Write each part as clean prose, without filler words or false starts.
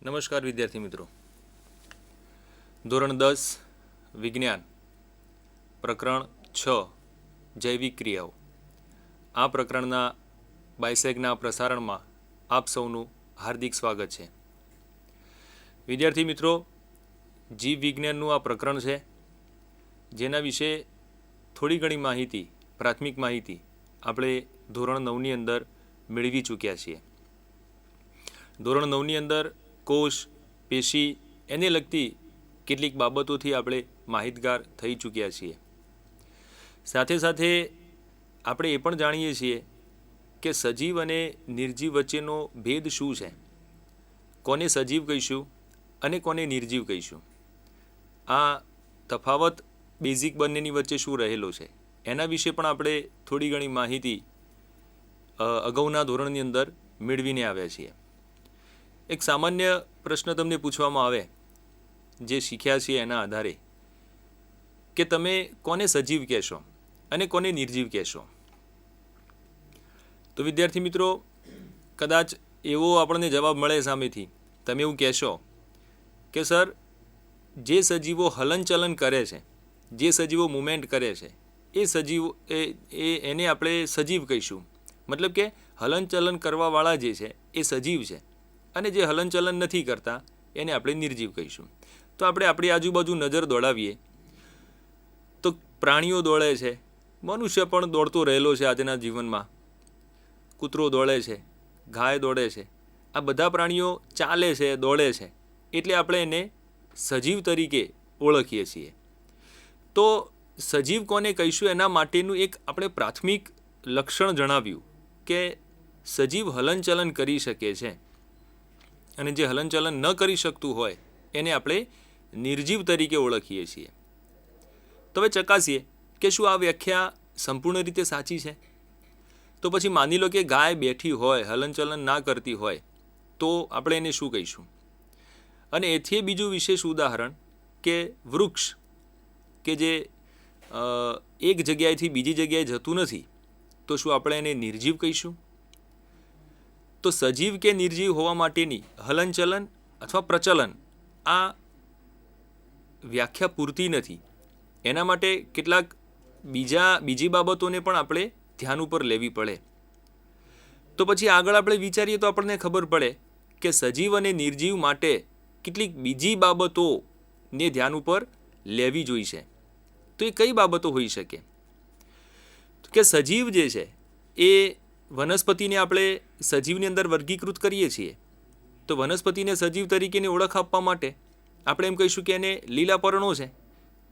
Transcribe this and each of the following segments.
નમસ્કાર વિદ્યાર્થી મિત્રો. ધોરણ 10 વિજ્ઞાન પ્રકરણ 6 જૈવિક ક્રિયાઓ. આ પ્રકરણના બાયસેગના પ્રસારણમાં આપ સૌનું હાર્દિક સ્વાગત છે. વિદ્યાર્થી મિત્રો, જીવ વિજ્ઞાનનું આ પ્રકરણ છે જેના વિશે થોડી ઘણી માહિતી, પ્રાથમિક માહિતી આપણે ધોરણ 9ની અંદર મેળવી ચૂક્યા છીએ. ધોરણ 9ની અંદર કોષ, પેશી એને લગતી કેટલીક બાબતોથી આપણે માહિતગાર થઈ ચૂક્યા છીએ. સાથે સાથે આપણે એ પણ જાણીએ છીએ કે સજીવ અને નિર્જીવ વચ્ચેનો ભેદ શું છે, કોને સજીવ કહીશું અને કોને નિર્જીવ કહીશું. આ તફાવત બેઝિક બંનેની વચ્ચે શું રહેલો છે એના વિશે પણ આપણે થોડી ઘણી માહિતી અગાઉના ધોરણની અંદર મેળવીને આવ્યા છીએ. એક સામાન્ય પ્રશ્ન તમને પૂછવામાં આવે જે શીખ્યા છીએ એના આધારે કે તમે કોને સજીવ કહેશો અને કોને નિર્જીવ કહેશો. તો વિદ્યાર્થી મિત્રો, કદાચ એવો આપણને જવાબ મળે સામેથી, તમે એવું કહેશો કે સર, જે સજીવો હલનચલન કરે છે, જે સજીવો મૂવમેન્ટ કરે છે એ સજીવો એને આપણે સજીવ કહીશું. મતલબ કે હલનચલન કરવાવાળા જે છે એ સજીવ છે અને જે હલનચલન નથી કરતા એને આપણે નિર્જીવ કહીશું. તો આપણે આપણી આજુબાજુ નજર દોડાવીએ તો પ્રાણીઓ દોડે છે, મનુષ્ય પણ દોડતો રહેલો છે આજના જીવનમાં. કૂતરો દોડે છે, ગાય દોડે છે, આ બધા પ્રાણીઓ ચાલે છે, દોડે છે, એટલે આપણે એને સજીવ તરીકે ઓળખીએ છીએ. તો સજીવ કોને કહીશું એના માટેનું એક આપણે પ્રાથમિક લક્ષણ જણાવ્યું કે સજીવ હલનચલન કરી શકે છે અને જે હલનચલન ન કરી શકતું હોય એને આપણે નિર્જીવ તરીકે ઓળખીએ છીએ. તો હવે ચકાસીએ કે શું આ વ્યાખ્યા સંપૂર્ણ રીતે સાચી છે. તો પછી માની લો કે ગાય બેઠી હોય, હલનચલન ના કરતી હોય, તો આપણે એને શું કહીશું. અને એથી બીજું વિશેષ ઉદાહરણ કે વૃક્ષ કે જે એક જગ્યાએથી બીજી જગ્યાએ જતું નથી, તો શું આપણે એને નિર્જીવ કહીશું. તો સજીવ કે નિર્જીવ હોવા માટેની હલનચલન અથવા પ્રચલન આ વ્યાખ્યા પૂરતી નથી. એના માટે કેટલાક બીજી બાબતોને પણ આપણે ધ્યાન ઉપર લેવી પડે. તો પછી આગળ આપણે વિચારીએ તો આપણને ખબર પડે કે સજીવ અને નિર્જીવ માટે કેટલીક બીજી બાબતોને ધ્યાન ઉપર લેવી જોઈશે. તો એ કઈ બાબતો હોઈ શકે કે સજીવ જે છે એ વનસ્પતિને આપણે સજીવની અંદર વર્ગીકૃત કરીએ છીએ. તો વનસ્પતિને સજીવ તરીકેની ઓળખ આપવા માટે આપણે એમ કહીશું કે એને લીલા પર્ણો છે.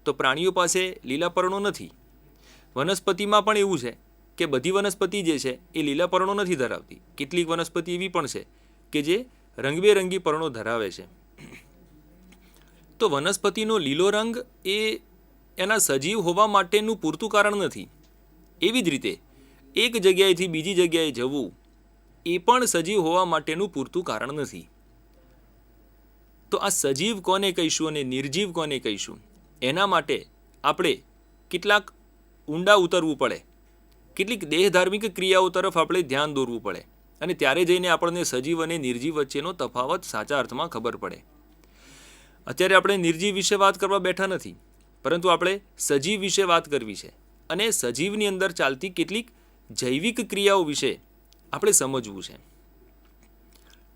તો પ્રાણીઓ પાસે લીલા પર્ણો નથી. વનસ્પતિમાં પણ એવું છે કે બધી વનસ્પતિ જે છે એ લીલા પર્ણો નથી ધરાવતી. કેટલીક વનસ્પતિ એવી પણ છે કે જે રંગબેરંગી પર્ણો ધરાવે છે. તો વનસ્પતિનો લીલો રંગ એ એના સજીવ હોવા માટેનું પૂરતું કારણ નથી. એવી જ રીતે એક જગ્યાએથી બીજી જગ્યાએ જવું એ પણ સજીવ હોવા માટેનું પૂરતું કારણ નથી. તો આ સજીવ કોને કહીશું અને નિર્જીવ કોને કહીશું એના માટે આપણે કેટલાક ઊંડા ઉતરવું પડે, કેટલીક દેહધાર્મિક ક્રિયાઓ તરફ આપણે ધ્યાન દોરવું પડે અને ત્યારે જઈને આપણને સજીવ અને નિર્જીવ વચ્ચેનો તફાવત સાચા અર્થમાં ખબર પડે. અત્યારે આપણે નિર્જીવ વિશે વાત કરવા બેઠા નથી, પરંતુ આપણે સજીવ વિશે વાત કરવી છે અને સજીવની અંદર ચાલતી કેટલીક જૈવિક ક્રિયાઓ વિશે આપણે સમજવું છે.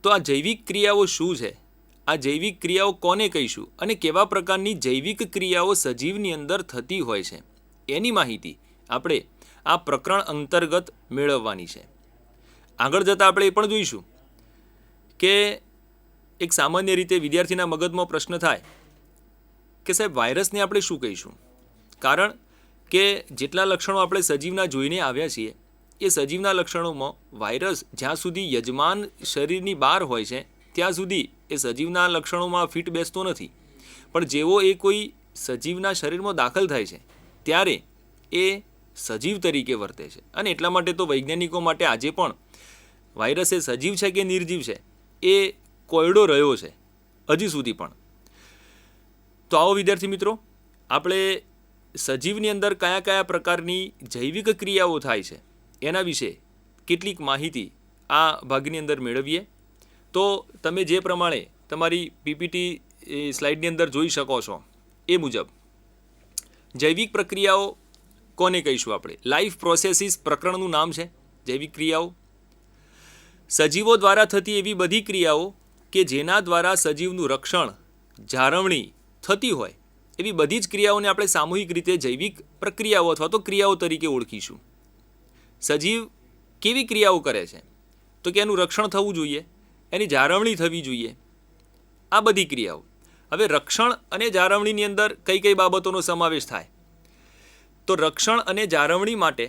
તો આ જૈવિક ક્રિયાઓ શું છે, આ જૈવિક ક્રિયાઓ કોને કહીશું અને કેવા પ્રકારની જૈવિક ક્રિયાઓ સજીવની અંદર થતી હોય છે એની માહિતી આપણે આ પ્રકરણ અંતર્ગત મેળવવાની છે. આગળ જતાં આપણે એ પણ જોઈશું કે એક સામાન્ય રીતે વિદ્યાર્થીના મગજમાં પ્રશ્ન થાય કે સાહેબ, વાયરસને આપણે શું કહીશું. કારણ કે જેટલા લક્ષણો આપણે સજીવના જોઈને આવ્યા છીએ એ સજીવના લક્ષણોમાં વાયરસ જ્યાં સુધી યજમાન શરીરની બહાર હોય છે ત્યાં સુધી એ સજીવના લક્ષણોમાં ફિટ બેસતો નથી. પણ જેવો એ કોઈ સજીવના શરીરમાં દાખલ થાય છે ત્યારે એ સજીવ તરીકે વર્તે છે. અને એટલા માટે તો વૈજ્ઞાનિકો માટે આજે પણ વાયરસ એ સજીવ છે કે નિર્જીવ છે એ કોયડો રહ્યો છે હજી સુધી પણ. તો આવો વિદ્યાર્થી મિત્રો, આપણે સજીવની અંદર કયા કયા પ્રકારની જૈવિક ક્રિયાઓ થાય છે એના વિશે કેટલીક માહિતી આ ભાગની અંદર મેળવીએ. તો તમે જે પ્રમાણે તમારી પીપીટી સ્લાઇડની અંદર જોઈ શકો છો એ મુજબ જૈવિક પ્રક્રિયાઓ કોને કહીશું આપણે? લાઈફ પ્રોસેસીસ પ્રકરણનું નામ છે જૈવિક ક્રિયાઓ. સજીવો દ્વારા થતી એવી બધી ક્રિયાઓ કે જેના દ્વારા સજીવનું રક્ષણ, જાળવણી થતી હોય એવી બધી જ ક્રિયાઓને આપણે સામૂહિક રીતે જૈવિક પ્રક્રિયાઓ અથવા તો ક્રિયાઓ તરીકે ઓળખીશું. સજીવ કેવી ક્રિયાઓ કરે છે? તો કે એનું રક્ષણ થવું જોઈએ, એની જાળવણી થવી જોઈએ, આ બધી ક્રિયાઓ. હવે રક્ષણ અને જાળવણીની અંદર કઈ કઈ બાબતોનો સમાવેશ થાય? તો રક્ષણ અને જાળવણી માટે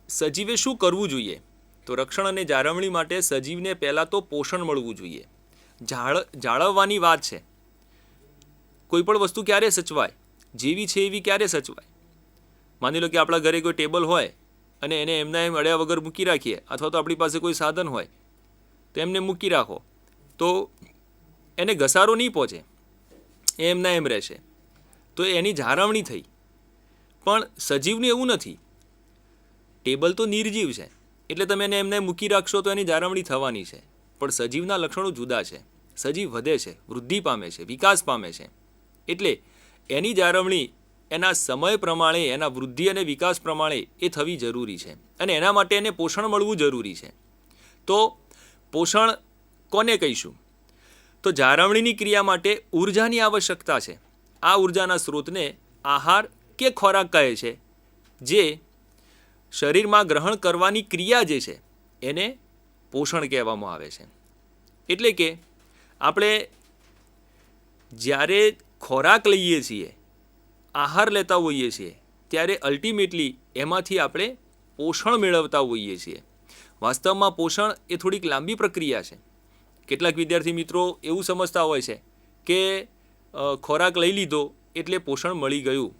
સજીવે શું કરવું જોઈએ? તો રક્ષણ અને જાળવણી માટે સજીવને પહેલાં તો પોષણ મળવું જોઈએ. જાળવવાની વાત છે. કોઈ પણ વસ્તુ ક્યારે સચવાય? જેવી છે એવી ક્યારે સચવાય? માની લો કે આપણા ઘરે કોઈ ટેબલ હોય અને એને એમના એમ અડ્યા વગર મૂકી રાખીએ, અથવા તો આપણી પાસે કોઈ સાધન હોય તો એમને મૂકી રાખો તો એને ઘસારો નહીં પહોંચે, એ એમના એમ રહેશે. તો એની જાળવણી થઈ. પણ સજીવને એવું નથી. ટેબલ તો નિર્જીવ છે એટલે તમે એને એમને મૂકી રાખશો તો એની જાળવણી થવાની છે. પણ સજીવના લક્ષણો જુદા છે. સજીવ વધે છે, વૃદ્ધિ પામે છે, વિકાસ પામે છે. એટલે એની જાળવણી એના સમય પ્રમાણે, એના વૃદ્ધિ અને વિકાસ પ્રમાણે એ થવી જરૂરી છે અને એના માટે એને પોષણ મળવું જરૂરી છે. તો પોષણ કોને કહીશું? તો જાળવણીની ક્રિયા માટે ઉર્જાની આવશ્યકતા છે. આ ઉર્જાના સ્ત્રોતને આહાર કે ખોરાક કહે છે, જે શરીરમાં ગ્રહણ કરવાની ક્રિયા જે છે એને પોષણ કહેવામાં આવે છે. એટલે કે આપણે જ્યારે ખોરાક લઈએ છીએ, આહાર લેતા હોઈએ છીએ, ત્યારે અલ્ટિમેટલી એમાંથી આપણે પોષણ મેળવતા હોઈએ છીએ. વાસ્તવમાં પોષણ એ થોડીક લાંબી પ્રક્રિયા છે. કેટલાક વિદ્યાર્થી મિત્રો એવું સમજતા હોય છે કે ખોરાક લઈ લીધો એટલે પોષણ મળી ગયું,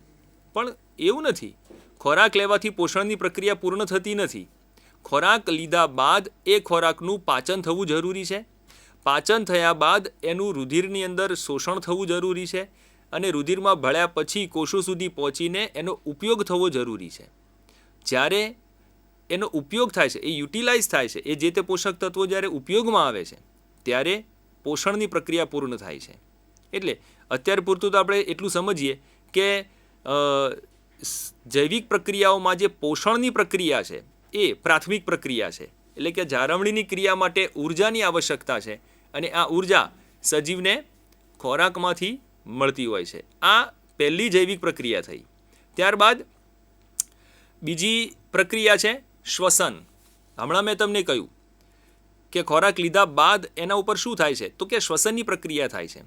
પણ એવું નથી. ખોરાક લેવાથી પોષણની પ્રક્રિયા પૂર્ણ થતી નથી. ખોરાક લીધા બાદ એ ખોરાકનું પાચન થવું જરૂરી છે. પાચન થયા બાદ એનું રુધિરની અંદર શોષણ થવું જરૂરી છે અને રુધિરમાં ભળ્યા પછી કોષો સુધી પહોંચીને એનો ઉપયોગ થવો જરૂરી છે. જ્યારે એનો ઉપયોગ થાય છે, એ યુટિલાઇઝ થાય છે, એ જે તે પોષક તત્વો જ્યારે ઉપયોગમાં આવે છે ત્યારે પોષણની પ્રક્રિયા પૂર્ણ થાય છે. એટલે અત્યાર પૂરતું તો આપણે એટલું સમજીએ કે જૈવિક પ્રક્રિયાઓમાં જે પોષણની પ્રક્રિયા છે એ પ્રાથમિક પ્રક્રિયા છે. એટલે કે જાળવણીની ક્રિયા માટે ઉર્જાની આવશ્યકતા છે અને આ ઉર્જા સજીવને ખોરાકમાંથી મળતી હોય છે. આ પહેલી જૈવિક પ્રક્રિયા થઈ. ત્યારબાદ બીજી પ્રક્રિયા છે શ્વસન. હમણાં મેં તમને કહ્યું કે ખોરાક લીધા બાદ એના ઉપર શું થાય છે? તો કે શ્વસનની પ્રક્રિયા થાય છે.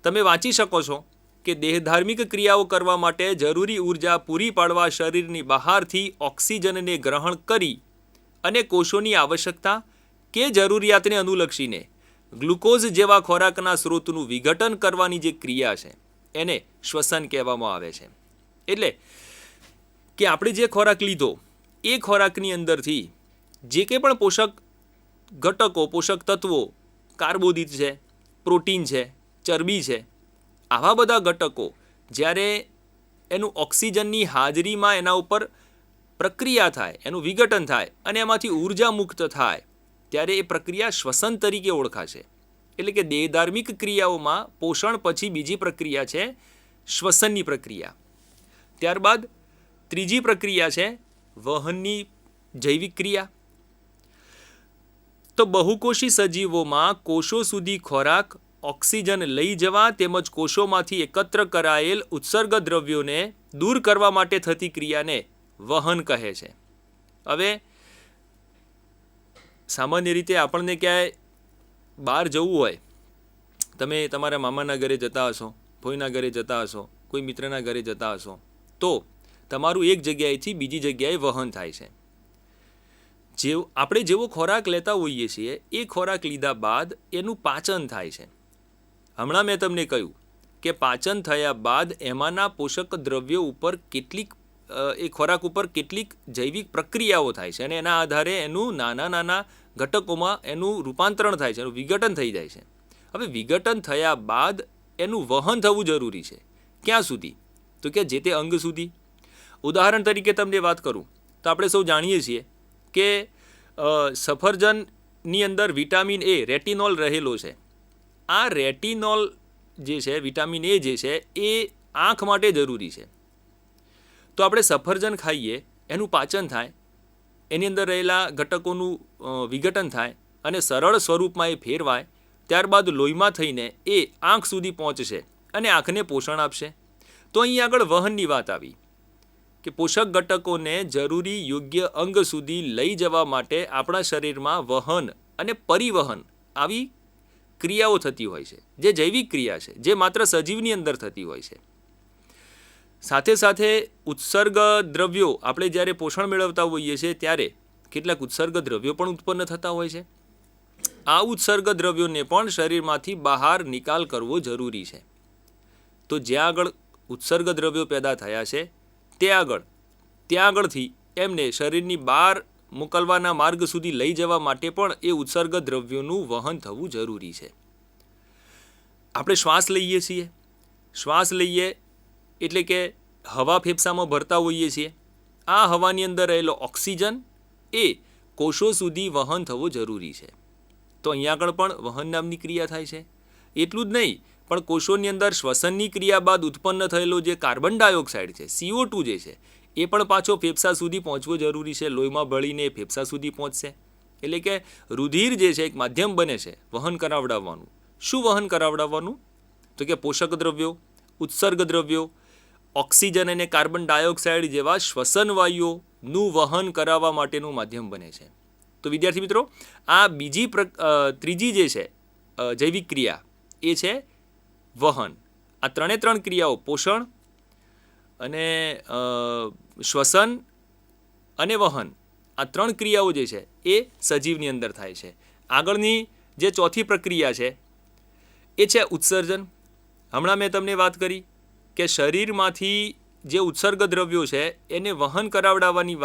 તમે વાંચી શકો છો કે દેહધાર્મિક ક્રિયાઓ કરવા માટે જરૂરી ઉર્જા પૂરી પાડવા શરીરની બહારથી ઓક્સિજનને ગ્રહણ કરી અને કોષોની આવશ્યકતા કે જરૂરિયાતને અનુલક્ષીને ગ્લુકોઝ જેવા ખોરાકના સ્ત્રોતનું વિઘટન કરવાની જે ક્રિયા છે એને શ્વસન કહેવામાં આવે છે. એટલે કે આપણે જે ખોરાક લીધો એ ખોરાકની અંદરથી જે કંઈ પણ પોષક ઘટકો, પોષક તત્વો, કાર્બોદિત છે, પ્રોટીન છે, ચરબી છે, આવા બધા ઘટકો જ્યારે એનું ઓક્સિજનની હાજરીમાં એના ઉપર પ્રક્રિયા થાય, એનું વિઘટન થાય અને એમાંથી ઉર્જા મુક્ત થાય ત્યારે એ પ્રક્રિયા શ્વસન તરીકે ઓળખાશે. એટલે કે દેહધાર્મિક ક્રિયાઓમાં પોષણ પછી બીજી પ્રક્રિયા છે શ્વસનની પ્રક્રિયા. ત્યારબાદ ત્રીજી પ્રક્રિયા છે વહનની જૈવિક ક્રિયા. તો બહુકોષી સજીવોમાં કોષો સુધી ખોરાક, ઓક્સિજન લઈ જવા તેમજ કોષોમાંથી એકત્ર કરાયેલ ઉત્સર્ગ દ્રવ્યોને દૂર કરવા માટે થતી ક્રિયાને વહન કહે છે. હવે સામાન્ય રીતે આપણને ક્યાંય બહાર જવું હોય, તમે તમારા મામાના ઘરે જતા હશો, ફોઈના ઘરે જતા હશો, કોઈ મિત્રના ઘરે જતા હશો, તો તમારું એક જગ્યાએથી બીજી જગ્યાએ વહન થાય છે. આપણે જેવો ખોરાક લેતા હોઈએ છીએ એ ખોરાક લીધા બાદ એનું પાચન થાય છે. હમણાં મેં તમને કહ્યું કે પાચન થયા બાદ એમાંના પોષક દ્રવ્યો ઉપર કેટલીક એ ખોરાક ઉપર કેટલીક જૈવિક પ્રક્રિયાઓ થાય છે અને એના આધારે એનું નાના નાના ઘટકોમાં એનું રૂપાંતરણ થાય છે, એનું વિઘટન થઈ જાય છે. હવે વિઘટન થયા બાદ એનું વહન થવું જરૂરી છે. ક્યાં સુધી? તો કે જે તે અંગ સુધી. ઉદાહરણ તરીકે તમને વાત કરું તો આપણે સૌ જાણીએ છીએ કે સફરજનની અંદર વિટામિન એ, રેટિનોલ રહેલો છે આ રેટિનોલ જે છે, વિટામિન એ જે છે, એ આંખ માટે જરૂરી છે. તો આપણે સફરજન ખાઈએ, એનું પાચન થાય, એની અંદર રહેલા ઘટકોનું વિઘટન થાય અને સરળ સ્વરૂપમાં એ ફેરવાય, ત્યારબાદ લોહીમાં થઈને એ આંખ સુધી પહોંચશે અને આંખને પોષણ આપશે. તો અહીં આગળ વહનની વાત આવી કે પોષક ઘટકોને જરૂરી યોગ્ય અંગ સુધી લઈ જવા માટે આપણા શરીરમાં વહન અને પરિવહન આવી ક્રિયાઓ થતી હોય છે, જે જૈવિક ક્રિયા છે, જે માત્ર સજીવની અંદર થતી હોય છે. સાથે સાથે ઉત્સર્ગ દ્રવ્યો, આપણે જ્યારે પોષણ મેળવતા હોઈએ છીએ ત્યારે કેટલાક ઉત્સર્ગ દ્રવ્યો પણ ઉત્પન્ન થતા હોય છે. આ ઉત્સર્ગ દ્રવ્યોને પણ શરીરમાંથી બહાર નિકાલ કરવો જરૂરી છે. તો જ્યાં આગળ ઉત્સર્ગ દ્રવ્યો પેદા થયા છે ત્યાં આગળથી એમને શરીરની બહાર મોકલવાના માર્ગ સુધી લઈ જવા માટે પણ એ ઉત્સર્ગ દ્રવ્યોનું વહન થવું જરૂરી છે. આપણે શ્વાસ લઈએ છીએ, શ્વાસ લઈએ એટલે કે હવા ફેફસામાં ભરતા હોઈએ છીએ. આ હવાની અંદર રહેલો ઓક્સિજન એ કોષો સુધી વહન થવો જરૂરી છે. તો અહીંયા આગળ પણ વહન નામની ક્રિયા થાય છે. એટલું જ નહીં, પણ કોષોની અંદર શ્વસનની ક્રિયા બાદ ઉત્પન્ન થયેલો જે કાર્બન ડાયોક્સાઇડ છે, CO2 જે છે, એ પણ પાછો ફેફસા સુધી પહોંચવો જરૂરી છે. લોહીમાં ભળીને ફેફસા સુધી પહોંચશે. એટલે કે રુધિર જે છે એક માધ્યમ બને છે વહન કરાવડાવવાનું. શું વહન કરાવડાવવાનું? તો કે પોષક દ્રવ્યો, ઉત્સર્ગ દ્રવ્યો, ઓક્સિજન અને કાર્બન ડાયોક્સાઇડ જેવા શ્વસન વાયુઓનું વહન કરાવવા માટેનું માધ્યમ બને છે. તો વિદ્યાર્થી મિત્રો, આ ત્રીજી જે છે જૈવિક ક્રિયા એ છે વહન. આ ત્રણ ક્રિયાઓ, પોષણ અને શ્વસન અને વહન, આ 3 ક્રિયાઓ જે છે એ સજીવની અંદર થાય છે. આગળની જે ચોથી પ્રક્રિયા છે એ છે ઉત્સર્જન. હમણાં મેં તમને વાત કરી કે શરીરમાંથી જે ઉત્સર્ગ દ્રવ્યો છે એને વહન કરાવડાવવાની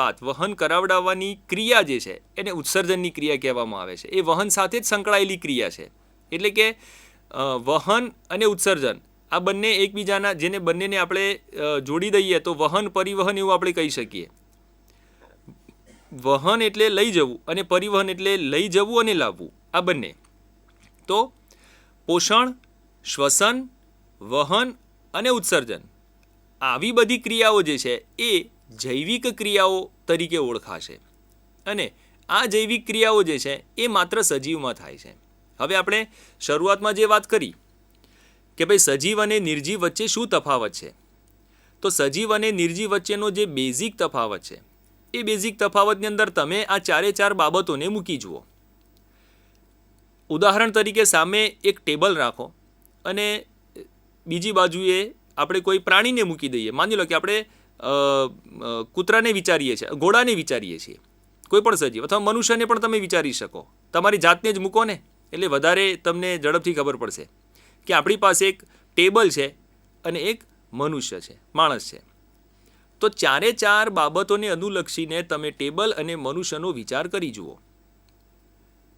ક્રિયા જે છે એને ઉત્સર્જનની ક્રિયા કહેવામાં આવે છે. એ વહન સાથે જ સંકળાયેલી ક્રિયા છે. એટલે કે વહન અને ઉત્સર્જન આ બંને એકબીજાના, જેને બંનેને આપણે જોડી દઈએ તો વહન પરિવહન એવું આપણે કહી શકીએ. વહન એટલે લઈ જવું અને પરિવહન એટલે લઈ જવું અને લાવવું, આ બંને. તો પોષણ, શ્વસન, વહન અને ઉત્સર્જન, આવી બધી ક્રિયાઓ જે છે એ જૈવિક ક્રિયાઓ તરીકે ઓળખાશે. અને આ જૈવિક ક્રિયાઓ જે છે એ માત્ર સજીવમાં થાય છે. હવે આપણે શરૂઆતમાં જે વાત કરી કે ભાઈ સજીવ અને નિર્જીવ વચ્ચે શું તફાવત છે, તો સજીવ અને નિર્જીવ વચ્ચેનો જે બેઝિક તફાવત છે એ બેઝિક તફાવતની અંદર તમે આ 4 બાબતોને મૂકી જુઓ. ઉદાહરણ તરીકે સામે એક ટેબલ રાખો અને બીજી બાજુએ આપણે કોઈ પ્રાણીને મૂકી દઈએ. માની લો કે આપણે કૂતરાને વિચારીએ છીએ, ઘોડાને વિચારીએ છીએ, કોઈ પણ સજીવ અથવા મનુષ્યને પણ તમે વિચારી શકો. તમારી જાતને જ મૂકો ને એટલે વધારે તમને ઝડપથી ખબર પડશે કે આપણી પાસે એક ટેબલ છે અને એક મનુષ્ય છે, માણસ છે. તો 4 બાબતોને અનુલક્ષીને તમે ટેબલ અને મનુષ્યનો વિચાર કરી જુઓ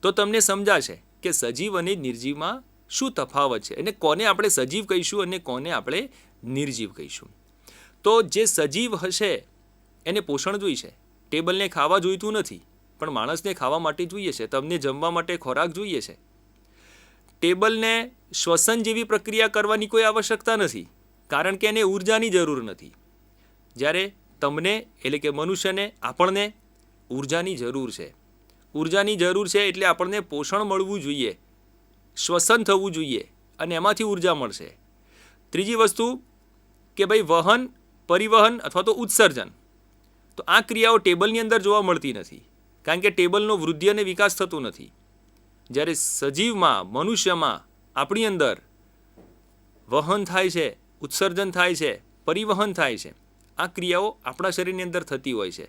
તો તમને સમજાશે કે સજીવ અને નિર્જીવમાં શું તફાવત છે અને કોને આપણે સજીવ કહીશું અને કોને આપણે નિર્જીવ કહીશું. તો જે સજીવ હશે એને પોષણ જોઈશે. ટેબલને ખાવા જોઈતું નથી, પણ માણસને ખાવા માટે જોઈએ છે. તમને જમવા માટે ખોરાક જોઈએ છે. ટેબલને શ્વસન જેવી પ્રક્રિયા કરવાની કોઈ આવશ્યકતા નથી, કારણ કે એને ઊર્જાની જરૂર નથી. જ્યારે તમને એટલે કે મનુષ્યને, આપણને ઊર્જાની જરૂર છે. ઊર્જાની જરૂર છે એટલે આપણને પોષણ મળવું જોઈએ, શ્વસન થવું જોઈએ અને એમાંથી ઊર્જા મળશે. ત્રીજી વસ્તુ કે ભાઈ વહન, પરિવહન અથવા તો ઉત્સર્જન. તો આ ક્રિયાઓ ટેબલની અંદર જોવા મળતી નથી, કારણ કે ટેબલનો વૃદ્ધિ અને વિકાસ થતો નથી. જ્યારે સજીવમાં, મનુષ્યમાં, આપણી અંદર વહન થાય છે, ઉત્સર્જન થાય છે, પરિવહન થાય છે. આ ક્રિયાઓ આપણા શરીરની અંદર થતી હોય છે.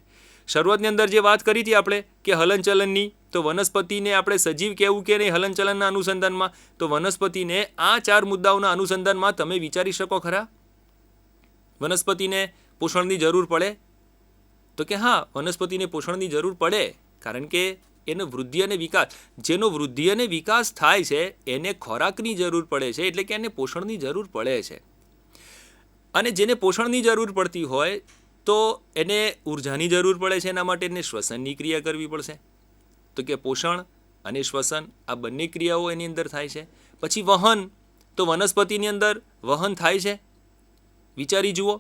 શરૂઆતની અંદર જે વાત કરી હતી આપણે કે હલનચલનની, તો વનસ્પતિને આપણે સજીવ કહેવું કે નહીં હલનચલનના અનુસંધાનમાં, તો વનસ્પતિને આ 4 મુદ્દાઓના અનુસંધાનમાં તમે વિચારી શકો ખરા? વનસ્પતિને પોષણની જરૂર પડે? તો કે હા, વનસ્પતિને પોષણની જરૂર પડે, કારણ કે એનો વૃદ્ધિ અને વિકાસ, જેનો વૃદ્ધિ અને વિકાસ થાય છે એને ખોરાકની જરૂર પડે છે, એટલે કે એને પોષણની જરૂર પડે છે. અને જેને પોષણની જરૂર પડતી હોય તો એને ઊર્જાની જરૂર પડે છે, એના માટે એને શ્વસનની ક્રિયા કરવી પડશે. તો કે પોષણ, અને શ્વસન, આ બંને ક્રિયાઓ એની અંદર થાય છે. પછી વહન, તો વનસ્પતિની અંદર વહન થાય છે, વિચારી જુઓ.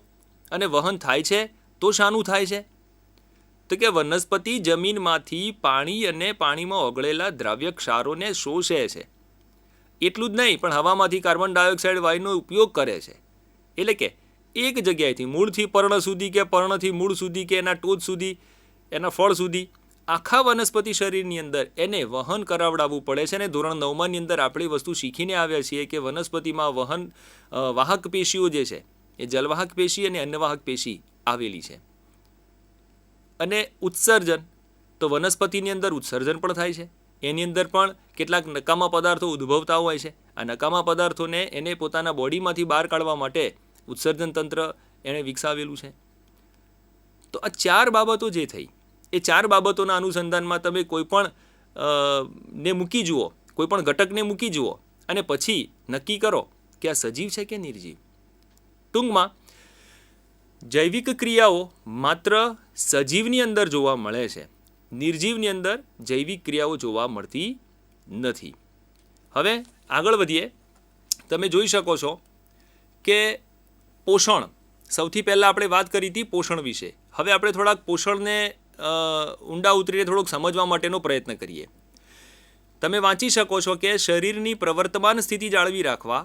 અને વહન થાય છે તો શાનું થાય છે? તો કે વનસ્પતિ જમીનમાંથી પાણી અને પાણીમાં ઓગળેલા દ્રાવ્ય ક્ષારોને શોષે છે. એટલું જ નહીં, પણ હવામાંથી કાર્બન ડાયોક્સાઇડ વાયુનો ઉપયોગ કરે છે. એટલે કે એક જગ્યાએથી મૂળથી પર્ણ સુધી કે પર્ણથી મૂળ સુધી કે એના ટોચ સુધી, એના ફળ સુધી, આખા વનસ્પતિ શરીરની અંદર એને વહન કરાવડાવવું પડે છે. અને ધોરણ 9ની અંદર આપણે વસ્તુ શીખીને આવ્યા છીએ કે વનસ્પતિમાં વહન વાહક પેશીઓ જે છે એ જલવાહક પેશી અને અન્નવાહક પેશી આવેલી છે. અને ઉત્સર્જન, તો વનસ્પતિની અંદર ઉત્સર્જન પણ થાય છે. એની અંદર પણ કેટલાક નકામા પદાર્થો ઉદ્ભવતા હોય છે. આ નકામા પદાર્થોને એને પોતાના બોડીમાંથી બહાર કાઢવા માટે ઉત્સર્જન તંત્ર એણે વિકસાવેલું છે. તો આ 4 બાબતો જે થઈ, એ 4 બાબતોના અનુસંધાનમાં તમે કોઈ પણ ને મૂકી જુઓ, કોઈ પણ ઘટકને મૂકી જુઓ અને પછી નક્કી કરો કે આ સજીવ છે કે નિર્જીવ. ટૂંકમાં જૈવિક ક્રિયાઓ માત્ર સજીવની અંદર જોવા મળે છે, નિર્જીવની અંદર જૈવિક ક્રિયાઓ જોવા મળતી નથી. હવે આગળ વધીએ. તમે જોઈ શકો છો કે પોષણ, સૌથી પહેલાં આપણે વાત કરી હતી પોષણ વિશે. હવે આપણે થોડાક પોષણને ઊંડા ઉતરીને થોડોક સમજવા માટેનો પ્રયત્ન કરીએ. તમે વાંચી શકો છો કે શરીરની પ્રવર્તમાન સ્થિતિ જાળવી રાખવા,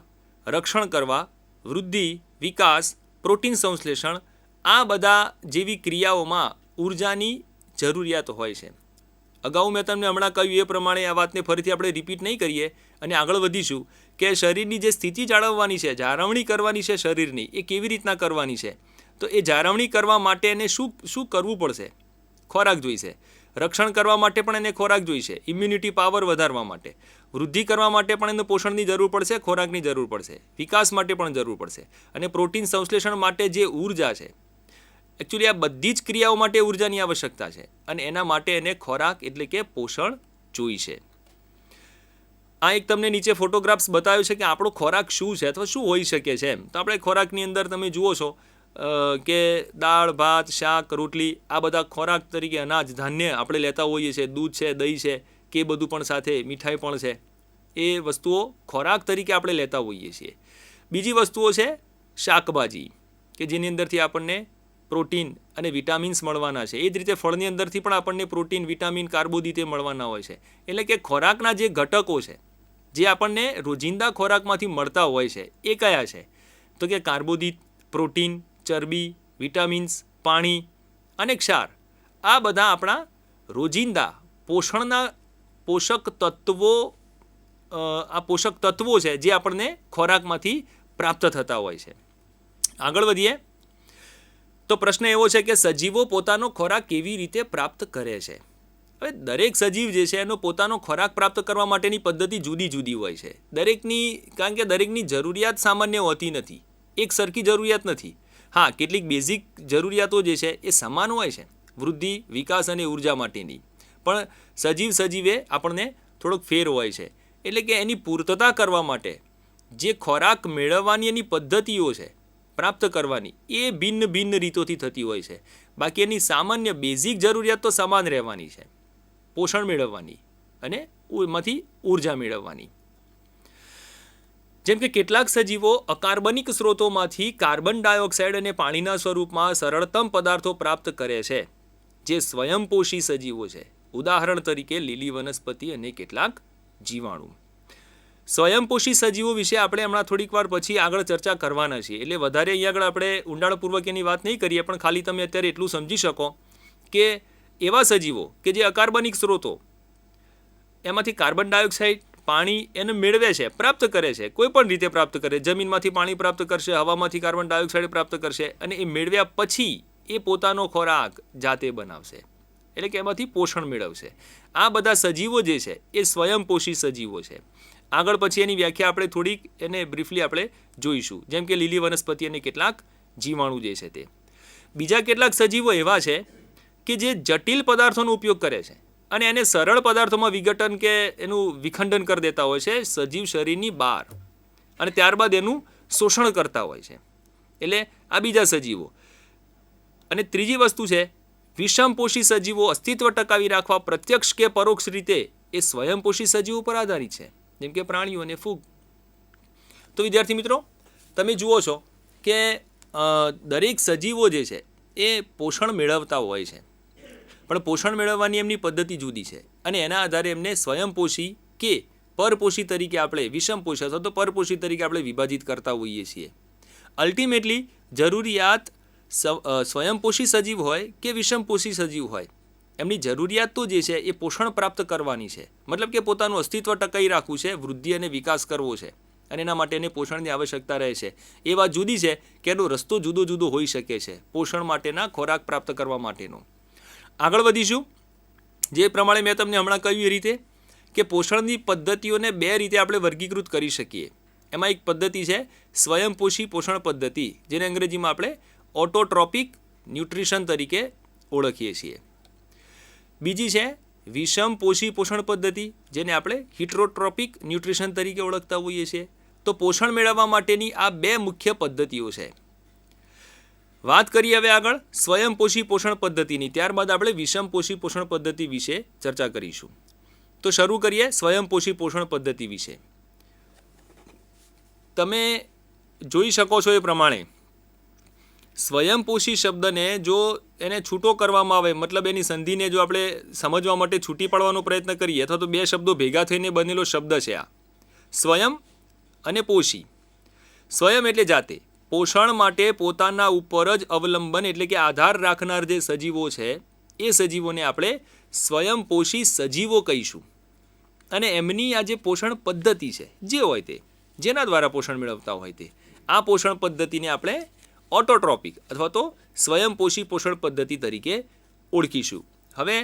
રક્ષણ કરવા, વૃદ્ધિ, વિકાસ, પ્રોટીન સંશ્લેષણ, આ બધા જેવી ક્રિયાઓમાં ઉર્જાની જરૂરિયાત હોય છે. અગાઉ મેં તમને હમણાં કહ્યું એ પ્રમાણે આ વાતને ફરીથી આપણે રિપીટ નહીં કરીએ અને આગળ વધીશું કે શરીરની જે સ્થિતિ જાળવવાની છે, જાળવણી કરવાની છે શરીરની, એ કેવી રીતના કરવાની છે. તો એ જાળવણી કરવા માટે એને શું કરવું પડશે? ખોરાક જોઈશે. રક્ષણ કરવા માટે પણ એને ખોરાક જોઈશે. ઇમ્યુનિટી પાવર વધારવા માટે, વૃદ્ધિ કરવા માટે પણ એને પોષણની જરૂર પડશે, ખોરાકની જરૂર પડશે. વિકાસ માટે પણ જરૂર પડશે. અને પ્રોટીન સંશ્લેષણ માટે જે ઉર્જા છે, એકચ્યુઅલી આ બધી જ ક્રિયાઓ માટે ઉર્જાની આવશ્યકતા છે અને એના માટે એને ખોરાક એટલે કે પોષણ જોઈશે. આ એક તમને નીચે ફોટોગ્રાફ્સ બતાવ્યો છે કે આપણો ખોરાક શું છે અથવા શું હોઈ શકે છે એમ. તો આપણે ખોરાકની અંદર તમે જુઓ છો કે દાળ, ભાત, શાક, રોટલી, આ બધા ખોરાક તરીકે અનાજ, ધાન્ય આપણે લેતા હોઈએ છીએ. દૂધ છે, દહીં છે, કે બધું પણ સાથે મીઠાઈ પણ છે. એ વસ્તુઓ ખોરાક તરીકે આપણે લેતા હોઈએ છીએ. બીજી વસ્તુઓ છે શાકભાજી, કે જેની અંદરથી આપણને પ્રોટીન અને વિટામિન્સ મળવાના છે. એ જ રીતે ફળની અંદરથી પણ આપણને પ્રોટીન, વિટામિન, કાર્બોદિત મળવાના હોય છે. એટલે કે ખોરાકના જે ઘટકો છે, જે આપણને રોજિંદા ખોરાકમાંથી મળતા હોય છે, એ કયા છે? તો કે કાર્બોદિત, પ્રોટીન, ચરબી, વિટામિન્સ, પાણી અને ક્ષાર. આ બધા આપણા રોજિંદા પોષણના પોષક તત્વો, આ પોષક તત્વો છે જે આપણને ખોરાકમાંથી પ્રાપ્ત થતા હોય છે. આગળ વધીએ તો પ્રશ્ન એવો છે કે સજીવો પોતાનો ખોરાક કેવી રીતે પ્રાપ્ત કરે છે? હવે દરેક સજીવ જે છે એનો પોતાનો ખોરાક પ્રાપ્ત કરવા માટેની પદ્ધતિ જુદી જુદી હોય છે. દરેકની, કારણ કે દરેકની જરૂરિયાત સામાન્ય હોતી નથી, એક સરખી જરૂરિયાત નથી. હા, કેટલીક બેઝિક જરૂરિયાતો જે છે એ સમાન હોય છે, વૃદ્ધિ, વિકાસ અને ઉર્જા માટેની. પણ સજીવે આપણને થોડોક ફેર હોય છે. એટલે કે એની પૂર્તતા કરવા માટે જે ખોરાક મેળવવાની એની પદ્ધતિઓ છે પ્રાપ્ત કરવાની, એ ભિન્ન ભિન્ન રીતોથી થતી હોય છે. બાકી એની સામાન્ય બેઝિક જરૂરિયાત તો સમાન રહેવાની છે, પોષણ મેળવવાની અને એમાંથી ઉર્જા મેળવવાની. જેમ કે કેટલાક સજીવો અકાર્બનિક સ્ત્રોતોમાંથી કાર્બન ડાયોક્સાઇડ અને પાણીના સ્વરૂપમાં સરળતમ પદાર્થો પ્રાપ્ત કરે છે, જે સ્વયંપોષી સજીવો છે. ઉદાહરણ તરીકે લીલી વનસ્પતિ અને કેટલાક જીવાણુ. સ્વયંપોષી સજીવો વિશે આપણે હમણાં થોડીક વાર પછી આગળ ચર્ચા કરવાના છીએ, એટલે વધારે અહીંયા આગળ આપણે ઊંડાણપૂર્વક એની વાત નહીં કરીએ, પણ ખાલી તમે અત્યારે એટલું સમજી શકો કે એવા સજીવો કે જે અકાર્બનિક સ્ત્રોતો, એમાંથી કાર્બન ડાયોક્સાઇડ, પાણી એને મેળવે છે, પ્રાપ્ત કરે છે, કોઈ પણ રીતે પ્રાપ્ત કરે. જમીનમાંથી પાણી પ્રાપ્ત કરશે, હવામાંથી કાર્બન ડાયોક્સાઇડ પ્રાપ્ત કરશે અને એ મેળવ્યા પછી એ પોતાનો ખોરાક જાતે બનાવશે, એટલે કે એમાંથી પોષણ મેળવશે. આ બધા સજીવો જે છે એ સ્વયંપોષી સજીવો છે. આગળ પછી એની વ્યાખ્યા આપણે થોડીક એને બ્રીફલી આપણે જોઈશું, જેમ કે લીલી વનસ્પતિ અને કેટલાક જીવાણુ જે છે તે. બીજા કેટલાક સજીવો એવા છે કે જે જટિલ પદાર્થોનો ઉપયોગ કરે છે અને એને સરળ પદાર્થોમાં વિઘટન કે એનું વિખંડન કરી દેતા હોય છે સજીવ શરીરની બહાર, અને ત્યારબાદ એનું શોષણ કરતા હોય છે. એટલે આ બીજા સજીવો. અને ત્રીજી વસ્તુ છે વિષમપોષી સજીવો અસ્તિત્વ ટકાવી રાખવા પ્રત્યક્ષ કે પરોક્ષ રીતે એ સ્વયંપોષી સજીવો પર આધારિત છે, જેમ કે પ્રાણીઓ અને ફૂગ. તો વિદ્યાર્થી મિત્રો, તમે જુઓ છો કે દરેક સજીવો જે છે એ પોષણ મેળવતા હોય છે, પણ પોષણ મેળવવાની એમની પદ્ધતિ જુદી છે અને એના આધારે એમને સ્વયંપોષી કે પરપોષી તરીકે આપણે વિષમપોષી અથવા તો પરપોષી તરીકે આપણે વિભાજિત કરતા હોઈએ છીએ. અલ્ટિમેટલી જરૂરિયાત સ્વયંપોષી સજીવ હોય કે વિષમપોષી સજીવ હોય, એમની જરૂરિયાત તો જે છે એ પોષણ પ્રાપ્ત કરવાની છે, મતલબ કે પોતાનું અસ્તિત્વ ટકાવી રાખવું છે, વૃદ્ધિ અને વિકાસ કરવો છે, અને એના માટે એને પોષણની આવશ્યકતા રહે છે. એ વાત જુદી છે કે એનો રસ્તો જુદો જુદો હોઈ શકે છે પોષણ માટેના ખોરાક પ્રાપ્ત કરવા માટેનો. આગળ વધીશું. જે પ્રમાણે મેં તમને હમણાં કહ્યું એ રીતે કે પોષણની પદ્ધતિઓને બે રીતે આપણે વર્ગીકૃત કરી શકીએ. એમાં એક પદ્ધતિ છે સ્વયંપોષી પોષણ પદ્ધતિ, જેને અંગ્રેજીમાં આપણે ઓટોટ્રોપિક ન્યુટ્રિશન તરીકે ઓળખીએ છીએ. બીજી છે વિષમપોષી પોષણ પદ્ધતિ, જેને આપણે હિટ્રોટ્રોપિક ન્યુટ્રિશન તરીકે ઓળખતા હોઈએ છીએ. તો પોષણ મેળવવા માટેની આ બે મુખ્ય પદ્ધતિઓ છે. વાત કરીએ હવે આગળ સ્વયંપોષી પોષણ પદ્ધતિની, ત્યારબાદ આપણે વિષમપોષી પોષણ પદ્ધતિ વિશે ચર્ચા કરીશું. તો શરૂ કરીએ સ્વયંપોષી પોષણ પદ્ધતિ વિશે. તમે જોઈ શકો છો એ પ્રમાણે સ્વયંપોષી શબ્દને જો એને છૂટો કરવામાં આવે, મતલબ એની સંધિને જો આપણે સમજવા માટે છૂટી પાડવાનો પ્રયત્ન કરીએ, અથવા તો બે શબ્દો ભેગા થઈને બનેલો શબ્દ છે આ સ્વયં અને પોષી. સ્વયં એટલે જાતે, પોષણ માટે પોતાના ઉપર જ અવલંબન એટલે કે આધાર રાખનાર જે સજીવો છે એ સજીવોને આપણે સ્વયંપોષી સજીવો કહીશું. અને એમની આ જે પોષણ પદ્ધતિ છે જે હોય તે, જેના દ્વારા પોષણ મેળવતા હોય તે, આ પોષણ પદ્ધતિને આપણે ઓટોટ્રોપિક અથવા તો સ્વયંપોષી પોષણ પદ્ધતિ તરીકે ઓળખીશું. હવે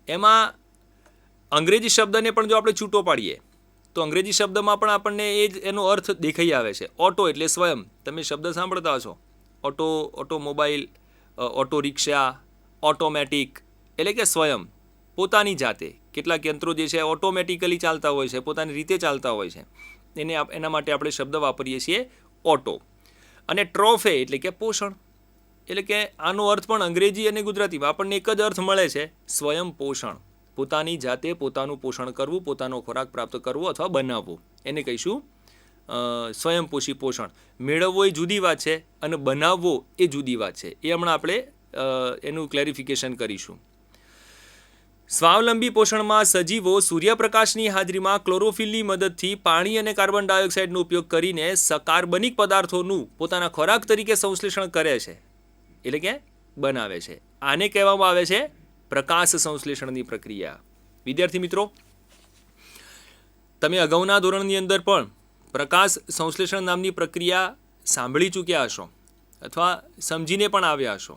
એમાં અંગ્રેજી શબ્દને પણ જો આપણે છૂટો પાડીએ તો અંગ્રેજી શબ્દમાં પણ આપણને એ જ એનો અર્થ દેખાઈ આવે છે. ઓટો એટલે સ્વયં, તમે શબ્દ સાંભળતા હશો, ઓટોમોબાઈલ, ઓટો રિક્ષા, ઓટોમેટિક એટલે કે સ્વયં, પોતાની જાતે. કેટલાક યંત્રો જે છે ઓટોમેટિકલી ચાલતા હોય છે, પોતાની રીતે ચાલતા હોય છે, એના માટે આપણે શબ્દ વાપરીએ છીએ ઓટો. અને ટ્રોફે એટલે કે પોષણ, એટલે કે આનો અર્થ પણ અંગ્રેજી અને ગુજરાતીમાં આપણને એક જ અર્થ મળે છે, સ્વયં પોષણ. પોતાની જાતે પોતાનું પોષણ કરવું, પોતાનો ખોરાક પ્રાપ્ત કરવો અથવા બનાવવો, એને કહીશું સ્વયંપોષી પોષણ. મેળવવો એ જુદી વાત છે અને બનાવવો એ જુદી વાત છે. એ હમણાં આપણે એનું ક્લેરિફિકેશન કરીશું. સ્વાવલંબી પોષણમાં સજીવો સૂર્યપ્રકાશની હાજરીમાં ક્લોરોફિલની મદદથી પાણી અને કાર્બન ડાયોક્સાઇડનો ઉપયોગ કરીને કાર્બનિક પદાર્થોનું પોતાના ખોરાક તરીકે સંશ્લેષણ કરે છે, એટલે કે બનાવે છે. આને કહેવામાં આવે છે પ્રકાશ સંશ્લેષણની પ્રક્રિયા. વિદ્યાર્થી મિત્રો, તમે અગાઉના ધોરણની અંદર પણ પ્રકાશ સંશ્લેષણ નામની પ્રક્રિયા સાંભળી ચૂક્યા હશો અથવા સમજીને પણ આવ્યા હશો.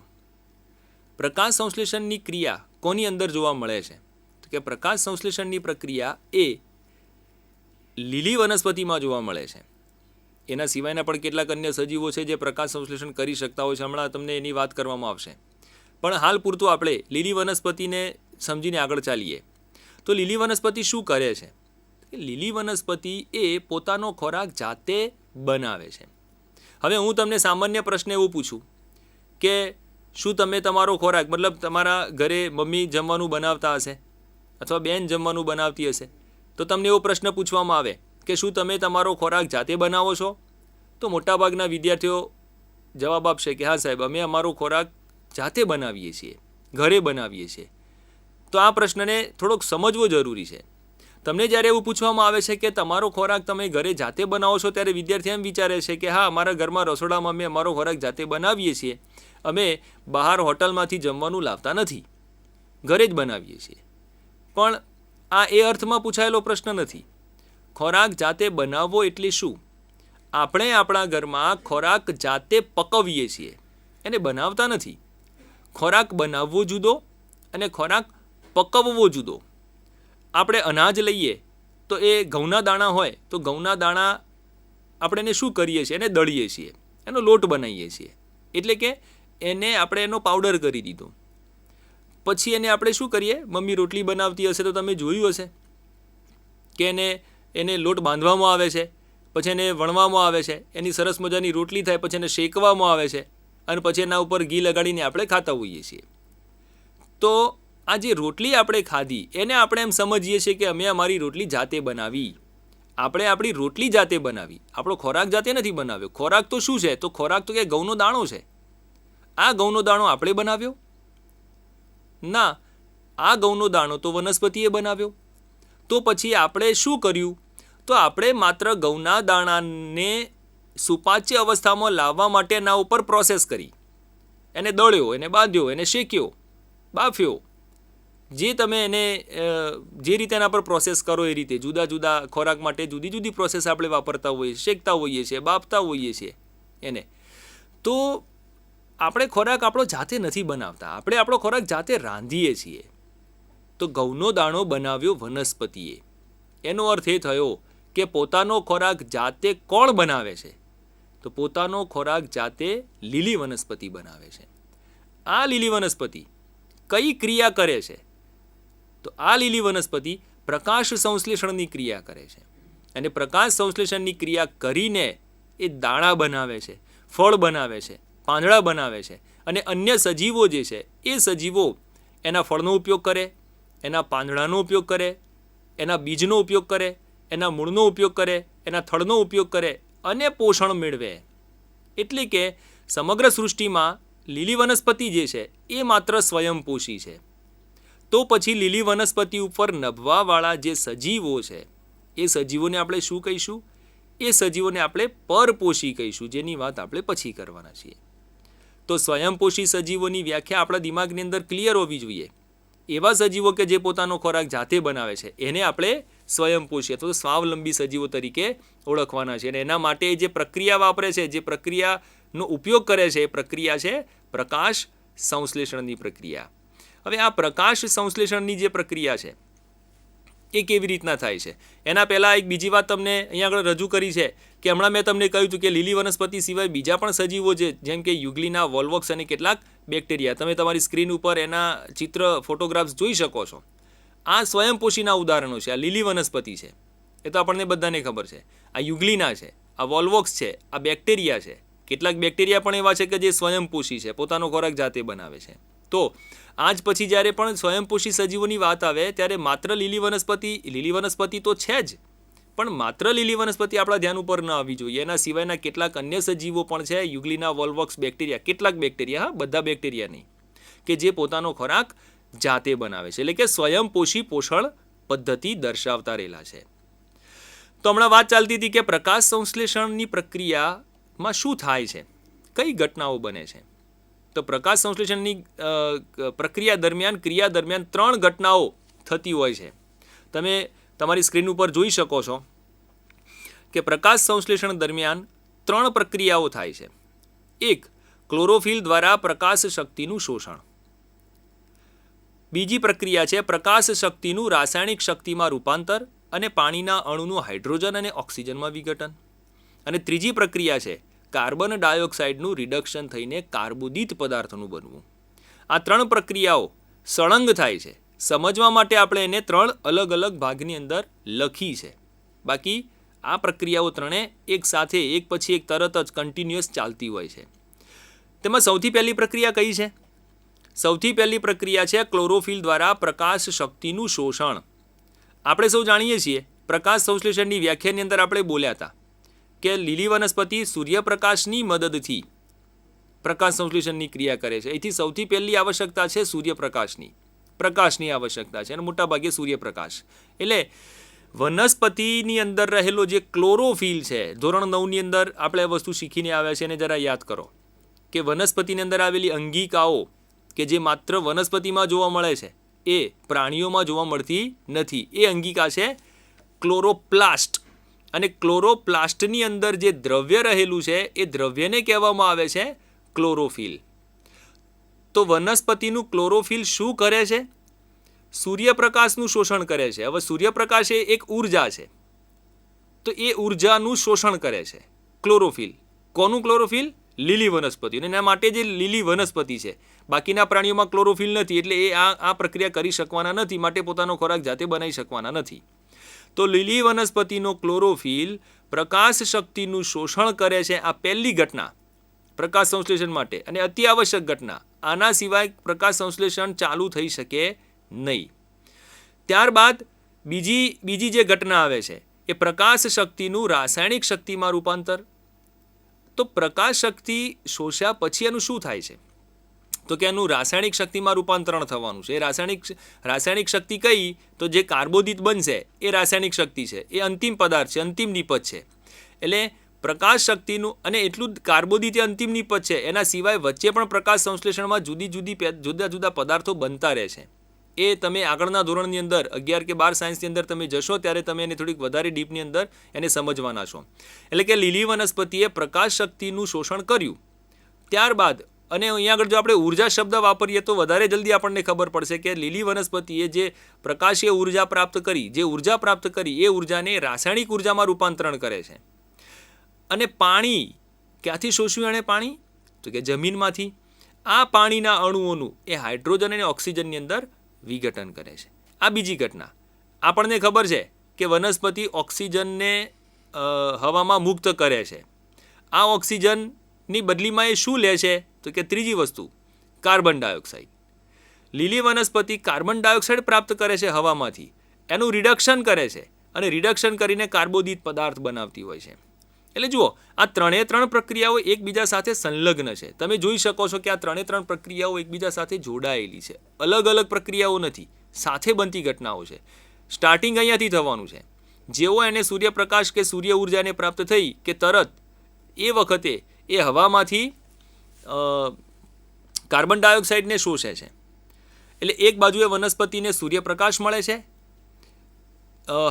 પ્રકાશ સંશ્લેષણની ક્રિયા કોની અંદર જોવા મળે છે? તો કે પ્રકાશ સંશ્લેષણની પ્રક્રિયા એ લીલી વનસ્પતિમાં જોવા મળે છે. એના સિવાયના પણ કેટલાક અન્ય સજીવો છે જે પ્રકાશ સંશ્લેષણ કરી શકતા હોય છે. હમણાં તમને એની વાત કરવામાં આવશે, પણ હાલ પૂરતું આપણે લીલી વનસ્પતિને સમજીને આગળ ચાલીએ. તો લીલી વનસ્પતિ શું કરે છે? લીલી વનસ્પતિ એ પોતાનો ખોરાક જાતે બનાવે છે. હવે હું તમને સામાન્ય પ્રશ્ન એવું પૂછું કે શું તમે તમારો ખોરાક, મતલબ તમારા ઘરે મમ્મી જમવાનું બનાવતા હશે અથવા બેન જમવાનું બનાવતી હશે, તો તમને એવો પ્રશ્ન પૂછવામાં આવે કે શું તમે તમારો ખોરાક જાતે બનાવો છો? તો મોટાભાગના વિદ્યાર્થીઓ જવાબ આપશે કે હા સાહેબ, અમે અમારો ખોરાક જાતે બનાવીએ છીએ, ઘરે બનાવીએ છીએ. તો આ પ્રશ્નને થોડોક સમજવો જરૂરી છે. તમને જ્યારે એવું પૂછવામાં આવે છે કે તમારો ખોરાક તમે ઘરે જાતે બનાવો છો, ત્યારે વિદ્યાર્થી એમ વિચારે છે કે હા, અમારા ઘરમાં રસોડામાં અમે અમારો ખોરાક જાતે બનાવીએ છીએ, અમે બહાર હોટલમાંથી જમવાનું લાવતા નથી, ઘરે જ બનાવીએ છીએ. પણ આ એ અર્થમાં પૂછાયેલો પ્રશ્ન નથી. ખોરાક જાતે બનાવવો એટલે શું? આપણે આપણા ઘરમાં ખોરાક જાતે પકવીએ છીએ, એને બનાવતા નથી. ખોરાક બનાવવો જુદો અને ખોરાક પકવવો જુદો. આપણે અનાજ લઈએ તો એ ઘઉંના દાણા હોય તો ઘઉંના દાણા આપણે એને શું કરીએ છીએ? એને દળીએ છીએ, એનો લોટ બનાવીએ છીએ, એટલે કે એને આપણે એનો પાવડર કરી દીધો. પછી એને આપણે શું કરીએ? મમ્મી રોટલી બનાવતી હશે તો તમે જોયું હશે કે એને લોટ બાંધવામાં આવે છે, પછી એને વણવામાં આવે છે, એની સરસ મજાની રોટલી થાય, પછી એને શેકવામાં આવે છે અને પછી એના ઉપર ઘી લગાડીને આપણે ખાતા હોઈએ છીએ. તો આ જે રોટલી આપણે ખાધી એને આપણે એમ સમજીએ છીએ કે અમે અમારી રોટલી જાતે બનાવી. આપણે આપણી રોટલી જાતે બનાવી, આપણો ખોરાક જાતે નથી બનાવ્યો. ખોરાક તો શું છે? તો ખોરાક તો કે ઘઉંનો દાણો છે. આ ઘઉંનો દાણો આપણે બનાવ્યો? ના, આ ઘઉંનો દાણો તો વનસ્પતિએ બનાવ્યો. તો પછી આપણે શું કર્યું? તો આપણે માત્ર ઘઉંના દાણાને સુપાચ્ય અવસ્થામાં લાવવા માટે એના ઉપર પ્રોસેસ કરી, એને દળ્યો, એને બાંધ્યો, એને શેક્યો, બાફ્યો. જે તમે એને જે રીતે એના પર પ્રોસેસ કરો એ રીતે જુદા જુદા ખોરાક માટે જુદી જુદી પ્રોસેસ આપણે વાપરતા હોઈએ, શેકતા હોઈએ છીએ, બાફતા હોઈએ છીએ એને. તો આપણે ખોરાક આપણો જાતે નથી બનાવતા, આપણે આપણો ખોરાક જાતે રાંધીએ છીએ. તો ઘઉંનો દાણો બનાવ્યો વનસ્પતિએ. એનો અર્થ એ થયો કે પોતાનો ખોરાક જાતે કોણ બનાવે છે? તો પોતાનો ખોરાક જાતે લીલી વનસ્પતિ બનાવે છે. આ લીલી વનસ્પતિ કઈ ક્રિયા કરે છે? તો આ લીલી વનસ્પતિ પ્રકાશ સંશ્લેષણની ક્રિયા કરે છે. અને પ્રકાશ સંશ્લેષણની ક્રિયા કરીને એ દાણા બનાવે છે, ફળ બનાવે છે, પાંદડા બનાવે છે. અને અન્ય સજીવો જે છે એ સજીવો એના ફળનો ઉપયોગ કરે, એના પાંદડાનો ઉપયોગ કરે, એના બીજનો ઉપયોગ કરે, એના મૂળનો ઉપયોગ કરે, એના થડનો ઉપયોગ કરે અને પોષણ મેળવે. એટલે કે સમગ્ર સૃષ્ટિમાં લીલી વનસ્પતિ જે છે એ માત્ર સ્વયંપોષી છે. તો પછી લીલી વનસ્પતિ ઉપર નભવાવાળા જે સજીવો છે એ સજીવોને આપણે શું કહીશું? એ સજીવોને આપણે પરપોષી કહીશું, જેની વાત આપણે પછી કરવાના છીએ. તો સ્વયંપોષી સજીવોની વ્યાખ્યા આપણા દિમાગની અંદર ક્લિયર હોવી જોઈએ. એવા સજીવો કે જે પોતાનો ખોરાક જાતે બનાવે છે એને આપણે સ્વયંપોષી અથવા તો સ્વાવલંબી સજીવો તરીકે ઓળખવાના છે. અને એના માટે જે પ્રક્રિયા વાપરે છે, જે પ્રક્રિયાનો ઉપયોગ કરે છે, એ પ્રક્રિયા છે પ્રકાશ સંશ્લેષણની પ્રક્રિયા. હવે આ પ્રકાશ સંશ્લેષણની જે પ્રક્રિયા છે એ કેવી રીતના થાય છે? એના પહેલાં એક બીજી વાત તમને અહીંયા આગળ રજૂ કરી છે કે હમણાં મેં તમને કહ્યું હતું કે લીલી વનસ્પતિ સિવાય બીજા પણ સજીવો છે, જેમ કે યુગ્લિના, વોલ્વોક્સ અને કેટલાક બેક્ટેરિયા. તમે તમારી સ્ક્રીન ઉપર એના ચિત્ર, ફોટોગ્રાફ્સ જોઈ શકો છો. આ સ્વયંપોષીના ઉદાહરણો છે. આ લીલી વનસ્પતિ છે એ તો આપણને બધાને ખબર છે. આ યુગ્લિના છે, આ વોલ્વોક્સ છે, આ બેક્ટેરિયા છે. કેટલાક બેક્ટેરિયા પણ એવા છે કે જે સ્વયંપોષી છે, પોતાનો ખોરાક જાતે બનાવે છે. તો આજ પછી જ્યારે પણ સ્વયંપોષી સજીવોની વાત આવે ત્યારે માત્ર લીલી વનસ્પતિ તો છે જ, પણ માત્ર લીલી વનસ્પતિ આપણા ધ્યાન ઉપર ન આવવી જોઈએ. એના સિવાયના કેટલાક અન્ય સજીવો પણ છે, યુગ્લિના, વોલ્વોક્સ, બેક્ટેરિયા, કેટલાક બેક્ટેરિયા, હા, બધા બેક્ટેરિયા નહીં, કે જે પોતાનો ખોરાક જાતે બનાવે છે. એટલે કે સ્વયંપોષી પોષણ પદ્ધતિ દર્શાવતા રહેલા છે. તો હમણાં વાત ચાલતી હતી કે પ્રકાશ સંશ્લેષણની પ્રક્રિયામાં શું થાય છે, કઈ ઘટનાઓ બને છે? તો પ્રકાશ સંશ્લેષણની ક્રિયા દરમિયાન 3 ઘટનાઓ થતી હોય છે. તમે તમારી સ્ક્રીન ઉપર જોઈ શકો છો કે પ્રકાશ સંશ્લેષણ દરમિયાન 3 પ્રક્રિયાઓ થાય છે. એક, ક્લોરોફિલ દ્વારા પ્રકાશ શક્તિનું શોષણ. બીજી પ્રક્રિયા છે પ્રકાશ શક્તિનું રાસાયણિક શક્તિમાં રૂપાંતર અને પાણીના અણુનું હાઇડ્રોજન અને ઓક્સિજનમાં વિઘટન. અને ત્રીજી પ્રક્રિયા છે કાર્બન ડાયોક્સાઇડનું રિડક્શન થઈને કાર્બોદિત પદાર્થનું બનવું. આ 3 પ્રક્રિયાઓ સળંગ થાય છે. સમજવા માટે આપણે એને 3 અલગ અલગ ભાગની અંદર લખી છે. બાકી આ પ્રક્રિયાઓ ત્રણે એક સાથે એક પછી એક તરત જ કન્ટિન્યુઅસ ચાલતી હોય છે. તેમાં સૌથી પહેલી પ્રક્રિયા કઈ છે? સૌથી પહેલી પ્રક્રિયા છે ક્લોરોફિલ દ્વારા પ્રકાશ શક્તિનું શોષણ. આપણે સૌ જાણીએ છીએ પ્રકાશ સંશ્લેષણની વ્યાખ્યાની અંદર આપણે બોલ્યા હતા કે લીલી વનસ્પતિ સૂર્યપ્રકાશની મદદથી પ્રકાશ સંશ્લેષણની ક્રિયા કરે છે. એથી સૌથી પહેલી આવશ્યકતા છે સૂર્યપ્રકાશની, પ્રકાશની આવશ્યકતા છે, અને મોટાભાગે સૂર્યપ્રકાશ. એટલે વનસ્પતિની અંદર રહેલો જે ક્લોરોફિલ છે, ધોરણ 9ની અંદર આપણે આ વસ્તુ શીખીને આવ્યા છે, એને જરા યાદ કરો કે વનસ્પતિની અંદર આવેલી અંગિકાઓ કે જે માત્ર વનસ્પતિમાં જોવા મળે છે એ પ્રાણીઓમાં જોવા મળતી નથી. એ અંગિકા છે ક્લોરોપ્લાસ્ટ. અને ક્લોરોપ્લાસ્ટની અંદર જે દ્રવ્ય રહેલું છે એ દ્રવ્યને કહેવામાં આવે છે ક્લોરોફિલ. તો વનસ્પતિનું ક્લોરોફિલ શું કરે છે? સૂર્યપ્રકાશનું શોષણ કરે છે. હવે સૂર્યપ્રકાશ એ એક ઉર્જા છે, તો એ ઉર્જાનું શોષણ કરે છે ક્લોરોફિલ. કોનું ક્લોરોફિલ? લીલી વનસ્પતિ. અને એના માટે જે લીલી વનસ્પતિ છે, બાકીના પ્રાણીઓમાં ક્લોરોફિલ નથી, એટલે એ આ પ્રક્રિયા કરી શકવાના નથી, માટે પોતાનો ખોરાક જાતે બનાવી શકવાના નથી. તો લીલી વનસ્પતિનો ક્લોરોફિલ પ્રકાશ શક્તિનું શોષણ કરે છે. આ પહેલી ઘટના પ્રકાશ સંશ્લેષણ માટે અને અતિ આવશ્યક ઘટના. આના સિવાય પ્રકાશ સંશ્લેષણ ચાલુ થઈ શકે નહીં. ત્યારબાદ બીજી જે ઘટના આવે છે એ પ્રકાશ શક્તિનું રાસાયણિક શક્તિમાં રૂપાંતર. તો પ્રકાશ શક્તિ શોષ્યા પછી એનું શું થાય છે? તો કે એનું રાસાયણિક શક્તિમાં રૂપાંતરણ થવાનું છે. એ રાસાયણિક શક્તિ કઈ? તો જે કાર્બોદિત બનશે એ રાસાયણિક શક્તિ છે, એ અંતિમ પદાર્થ છે, અંતિમ નિપજ છે. એટલે પ્રકાશ શક્તિનું, અને એટલું જ કાર્બોદિત એ અંતિમ નિપજ છે, એના સિવાય વચ્ચે પણ પ્રકાશ સંશ્લેષણમાં જુદા જુદા પદાર્થો બનતા રહે છે. એ તમે આગળના ધોરણની અંદર 11 કે 12 સાયન્સની અંદર તમે જશો ત્યારે તમે એને થોડીક વધારે ડીપની અંદર એને સમજવાના છો. એટલે કે લીલી વનસ્પતિએ પ્રકાશ શક્તિનું શોષણ કર્યું. ત્યારબાદ, અને અહીંયા આગળ જો આપણે ઉર્જા શબ્દ વાપરીએ તો વધારે જલ્દી આપણને ખબર પડશે કે લીલી વનસ્પતિએ જે પ્રકાશીય ઉર્જા પ્રાપ્ત કરી એ ઉર્જાને રાસાયણિક ઉર્જામાં રૂપાંતરણ કરે છે. અને પાણી ક્યાંથી શોષ્યું એણે પાણી? તો કે જમીનમાંથી. આ પાણીના અણુઓનું એ હાઇડ્રોજન અને ઓક્સિજનની અંદર વિઘટન કરે છે. આ બીજી ઘટના. આપણને ખબર છે કે વનસ્પતિ ઓક્સિજનને હવામાં મુક્ત કરે છે. આ ઓક્સિજનની બદલીમાં એ શું લે છે? તો કે ત્રીજી વસ્તુ, કાર્બન ડાયોક્સાઇડ. લીલી વનસ્પતિ કાર્બન ડાયોક્સાઇડ પ્રાપ્ત કરે છે હવામાંથી, એનું રિડક્શન કરે છે, અને રિડક્શન કરીને કાર્બોદિત પદાર્થ બનાવતી હોય છે. એટલે જુઓ, આ ત્રણ પ્રક્રિયાઓ એકબીજા સાથે સંલગ્ન છે. તમે જોઈ શકો છો કે આ ત્રણ પ્રક્રિયાઓ એકબીજા સાથે જોડાયેલી છે. અલગ અલગ પ્રક્રિયાઓ નથી, સાથે બનતી ઘટનાઓ છે. સ્ટાર્ટિંગ અહીંયાથી થવાનું છે. જેવો એને સૂર્યપ્રકાશ કે સૂર્ય ઉર્જાને પ્રાપ્ત થઈ કે તરત એ વખતે એ હવામાંથી કાર્બન ડાયોક્સાઇડને શોષે છે. એટલે એક બાજુએ વનસ્પતિને સૂર્યપ્રકાશ મળે છે,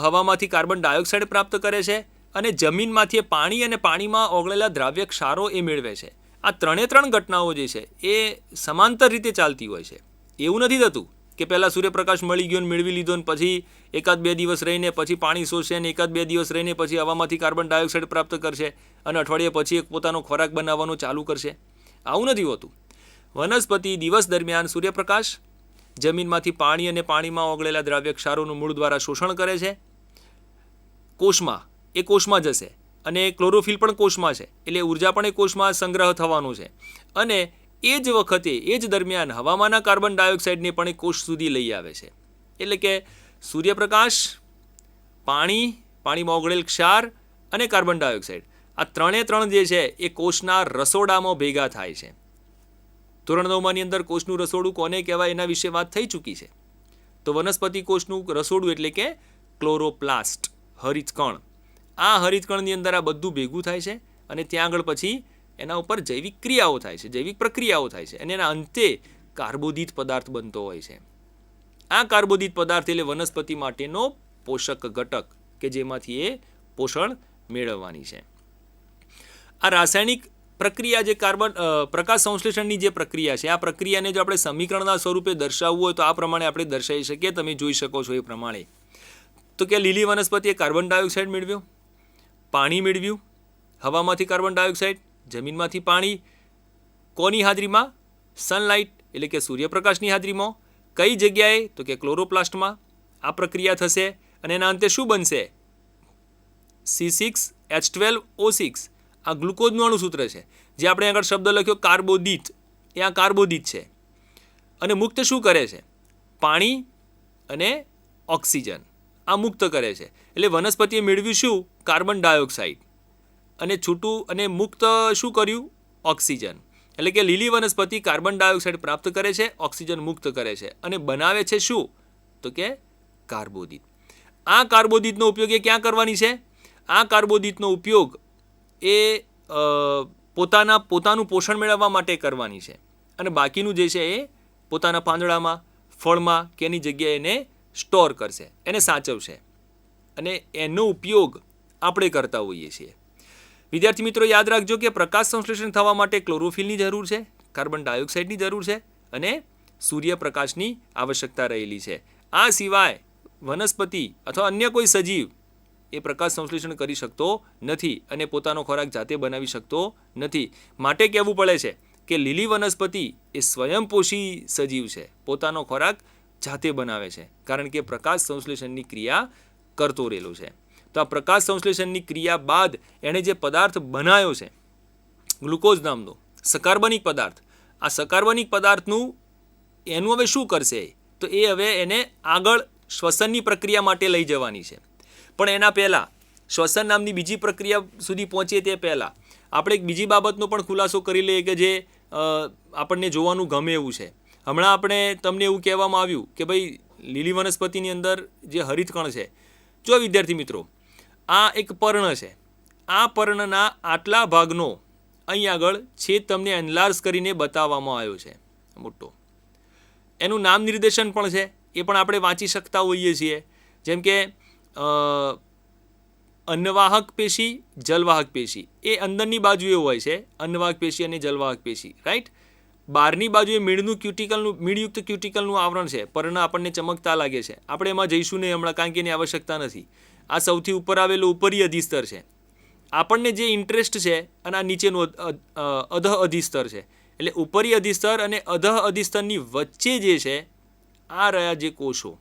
હવામાંથી કાર્બન ડાયોક્સાઇડ પ્રાપ્ત કરે છે, અને જમીનમાંથી પાણી અને પાણીમાં ઓગળેલા દ્રાવ્ય ક્ષારો એ મેળવે છે. આ ત્રણ ઘટનાઓ જે છે એ સમાંતર રીતે ચાલતી હોય છે. એવું નથી થતું કે પહેલાં સૂર્યપ્રકાશ મળી ગયો ને મેળવી લીધો ને પછી 1-2 દિવસ રહીને પછી પાણી શોષશે ને 1-2 દિવસ રહીને પછી હવામાંથી કાર્બન ડાયોક્સાઇડ પ્રાપ્ત કરશે અને અઠવાડિયા પછી એક પોતાનો ખોરાક બનાવવાનો ચાલુ કરશે. આવું નથી હોતું. વનસ્પતિ દિવસ દરમિયાન સૂર્યપ્રકાશ, જમીનમાંથી પાણી અને પાણીમાં ઓગળેલા દ્રાવ્ય ક્ષારોનું મૂળ દ્વારા શોષણ કરે છે. કોષમાં જશે, અને ક્લોરોફિલ પણ કોષમાં છે, એટલે ઉર્જા પણ એ કોષમાં સંગ્રહ થવાનો છે. અને એ જ વખતે, એ જ દરમિયાન હવામાંના કાર્બન ડાયોક્સાઇડને પણ એ કોષ સુધી લઈ આવે છે. એટલે કે સૂર્યપ્રકાશ, પાણીમાં ઓગળેલ ક્ષાર અને કાર્બન ડાયોક્સાઇડ, આ ત્રણ જે છે એ કોષના રસોડામાં ભેગા થાય છે. ધોરણ 9ની અંદર કોષનું રસોડું કોને કહેવાય એના વિશે વાત થઈ ચૂકી છે. તો વનસ્પતિ કોષનું રસોડું એટલે કે ક્લોરોપ્લાસ્ટ, હરિતકણ. આ હરિતકણની અંદર આ બધું ભેગું થાય છે, અને ત્યાં આગળ પછી એના ઉપર જૈવિક ક્રિયાઓ થાય છે, જૈવિક પ્રક્રિયાઓ થાય છે, અને એના અંતે કાર્બોદિત પદાર્થ બનતો હોય છે. આ કાર્બોદિત પદાર્થ એટલે વનસ્પતિ માટેનો પોષક ઘટક કે જેમાંથી એ પોષણ મેળવવાની છે. આ રાસાયણિક પ્રક્રિયા જે પ્રકાશ સંશ્લેષણની જે પ્રક્રિયા છે, આ પ્રક્રિયાને જો આપણે સમીકરણના સ્વરૂપે દર્શાવવું હોય તો આ પ્રમાણે આપણે દર્શાવી શકીએ. તમે જોઈ શકો છો એ પ્રમાણે. તો કે લીલી વનસ્પતિએ કાર્બન ડાયોક્સાઇડ મેળવ્યો, પાણી મેળવ્યું, હવામાંથી કાર્બન ડાયોક્સાઇડ, જમીનમાંથી પાણી, કોની હાજરીમાં? સનલાઇટ એટલે કે સૂર્યપ્રકાશની હાજરીમાં. કઈ જગ્યાએ? તો કે ક્લોરોપ્લાસ્ટમાં. આ પ્રક્રિયા થશે અને એના અંતે શું બનશે? C6H12O6. આ ગ્લુકોઝનું અણુસૂત્ર છે, જે આપણે આગળ શબ્દ લખ્યો કાર્બોદિત, એ આ કાર્બોદિત છે. અને મુક્ત શું કરે છે? પાણી અને ઓક્સિજન આ મુક્ત કરે છે. એટલે વનસ્પતિએ મેળવ્યું શું? કાર્બન ડાયોક્સાઇડ, અને છૂટું અને મુક્ત શું કર્યું? ઓક્સિજન. એટલે કે લીલી વનસ્પતિ કાર્બન ડાયોક્સાઇડ પ્રાપ્ત કરે છે, ઓક્સિજન મુક્ત કરે છે, અને બનાવે છે શું? તો કે કાર્બોદિત. આ કાર્બોદિતનો ઉપયોગ એ ક્યાં કરવાની છે? આ કાર્બોદિતનો ઉપયોગ એ પોતાનું પોષણ મેળવવા માટે કરવાની છે, અને બાકીનું જે છે એ પોતાના પાંદડામાં, ફળમાં કે એની જગ્યાએ એને સ્ટોર કરશે, એને સાચવશે, અને એનો ઉપયોગ આપણે કરતા હોઈએ છીએ. વિદ્યાર્થી મિત્રો, યાદ રાખજો કે પ્રકાશ સંશ્લેષણ થવા માટે ક્લોરોફિલની જરૂર છે, કાર્બન ડાયોક્સાઇડની જરૂર છે, અને સૂર્યપ્રકાશની આવશ્યકતા રહેલી છે. આ સિવાય વનસ્પતિ અથવા અન્ય કોઈ સજીવ એ પ્રકાશ સંશ્લેષણ કરી શકતો નથી અને પોતાનો ખોરાક જાતે બનાવી શકતો નથી. માટે કહેવું પડે છે કે લીલી વનસ્પતિ એ સ્વયંપોષી સજીવ છે, પોતાનો ખોરાક જાતે બનાવે છે, કારણ કે પ્રકાશ સંશ્લેષણની ક્રિયા કરતો રહેલો છે. તો આ પ્રકાશ સંશ્લેષણની ક્રિયા બાદ એણે જે પદાર્થ બનાવ્યો છે, ગ્લુકોઝ નામનો સકાર્બનિક પદાર્થ, આ સકાર્બનિક પદાર્થનું એનું હવે શું કરશે? તો એ હવે એને આગળ શ્વસનની પ્રક્રિયા માટે લઈ જવાની છે. પણ એના પહેલાં શ્વસન નામની બીજી પ્રક્રિયા સુધી પહોંચીએ તે પહેલાં આપણે એક બીજી બાબતનો પણ ખુલાસો કરી લઈએ કે જે આપણને જોવાનું ગમે એવું છે. હમણાં આપણે તમને એવું કહેવામાં આવ્યું કે ભાઈ લીલી વનસ્પતિની અંદર જે હરિતકણ છે, જો વિદ્યાર્થી મિત્રો, આ એક પર્ણ છે. આ પર્ણના આટલા ભાગનો અહીં આગળ છેદ તમને એનલાર્જ કરીને બતાવવામાં આવ્યો છે મોટો. એનું નામ નિર્દેશન પણ છે, એ પણ આપણે વાંચી શકતા હોઈએ છીએ. જેમ કે અન્નવાહક પેશી, જલવાહક પેશી, એ અંદરની બાજુએ હોય છે, અન્નવાહક પેશી અને જલવાહક પેશી, રાઈટ. બહારની બાજુએ મીણયુક્ત ક્યુટિકલનું આવરણ છે. પર્ણ આપણને ચમકતા લાગે છે. આપણે એમાં જઈશું નહીં હમણાં, કારણ કે એની આવશ્યકતા નથી. આ સૌથી ઉપર આવેલું ઉપરી અધિસ્તર છે. આપણને જે ઇન્ટરેસ્ટ છે અને આ નીચેનું અધઃ અધિસ્તર છે. એટલે ઉપરી અધિસ્તર અને અધઃ અધિસ્તરની વચ્ચે જે છે આ રહ્યા જે કોષો.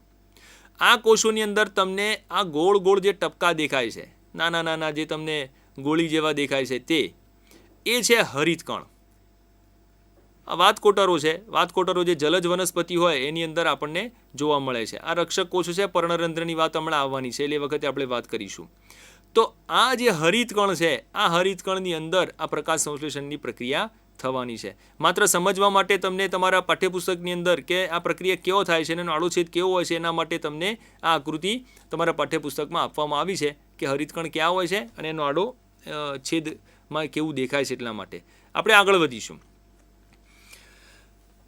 આ કોષોની અંદર તમને આ ગોળ ગોળ જે ટપકા દેખાય છે, નાના નાના જે તમને ગોળી જેવા દેખાય છે, તે એ છે હરિતકણ. આ વાતકોટરો છે. વાતકોટરો જે જલજ વનસ્પતિ હોય એની અંદર આપણને જોવા મળે છે. આ રક્ષક કોષો છે. પર્ણરંધ્રની વાત હમણાં આવવાની છે, એટલે એ વખતે આપણે વાત કરીશું. તો આ જે હરિતકણ છે, આ હરિતકણની અંદર આ પ્રકાશ સંશ્લેષણની પ્રક્રિયા થવાની છે. માત્ર સમજવા માટે તમને તમારા પાઠ્યપુસ્તકની અંદર કે આ પ્રક્રિયા કેવો થાય છે અને એનો આડો છેદ કેવો હોય છે, એના માટે તમને આ આકૃતિ તમારા પાઠ્યપુસ્તકમાં આપવામાં આવી છે કે હરિતકણ ક્યાં હોય છે અને એનો આડો છેદમાં કેવું દેખાય છે. એટલા માટે આપણે આગળ વધીશું.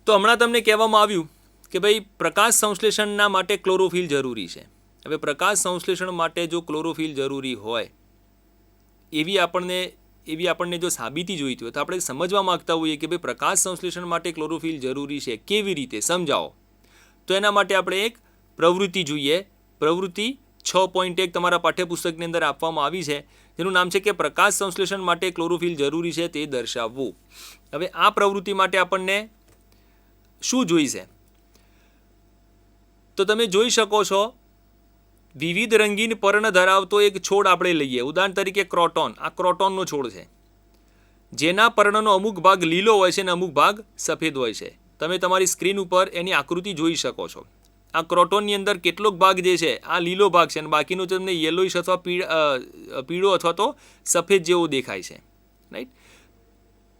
તો હમણાં તમને કહેવામાં આવ્યું કે ભાઈ પ્રકાશ સંશ્લેષણના માટે ક્લોરોફિલ જરૂરી છે. હવે પ્રકાશ સંશ્લેષણ માટે જો ક્લોરોફિલ જરૂરી હોય એવી આપણને જો સાબિતી જોઈતી હોય તો આપણે સમજવા માગતા હોઈએ કે ભાઈ પ્રકાશ સંશ્લેષણ માટે ક્લોરોફિલ જરૂરી છે, કેવી રીતે સમજાવો. તો એના માટે આપણે એક પ્રવૃત્તિ જોઈએ. પ્રવૃત્તિ 6.1 તમારા પાઠ્યપુસ્તકની અંદર આપવામાં આવી છે, જેનું નામ છે કે પ્રકાશ સંશ્લેષણ માટે ક્લોરોફિલ જરૂરી છે તે દર્શાવવું. હવે આ પ્રવૃત્તિ માટે આપણને શું જોઈશે? તો તમે જોઈ શકો છો વિવિધ રંગીન પર્ણ ધરાવતો એક છોડ આપણે લઈએ. ઉદાહરણ તરીકે ક્રોટોન. આ ક્રોટોનનો છોડ છે, જેના પર્ણનો અમુક ભાગ લીલો હોય છે અને અમુક ભાગ સફેદ હોય છે. તમે તમારી સ્ક્રીન ઉપર એની આકૃતિ જોઈ શકો છો. આ ક્રોટોનની અંદર કેટલોક ભાગ જે છે આ લીલો ભાગ છે અને બાકીનો તમને યેલોઇશ અથવા પીળો અથવા તો સફેદ જેવો દેખાય છે, રાઈટ.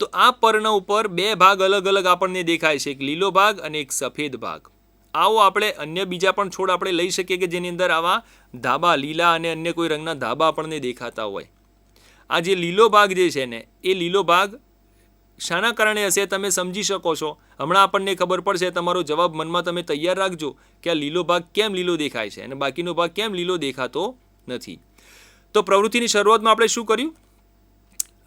તો આ પર્ણ ઉપર બે ભાગ અલગ અલગ આપણને દેખાય છે, એક લીલો ભાગ અને એક સફેદ ભાગ. આવો આપણે અન્ય બીજા પણ છોડ આપણે લઈ શકીએ કે જેની અંદર આવા ધાબા, લીલા અને અન્ય કોઈ રંગના ધાબા આપણને દેખાતા હોય. આ જે લીલો ભાગ જે છે ને, એ લીલો ભાગ શાના કારણે હશે તમે સમજી શકો છો. હમણાં આપણને ખબર પડશે. તમારો જવાબ મનમાં તમે તૈયાર રાખજો કે આ લીલો ભાગ કેમ લીલો દેખાય છે અને બાકીનો ભાગ કેમ લીલો દેખાતો નથી. તો પ્રવૃત્તિની શરૂઆતમાં આપણે શું કર્યું?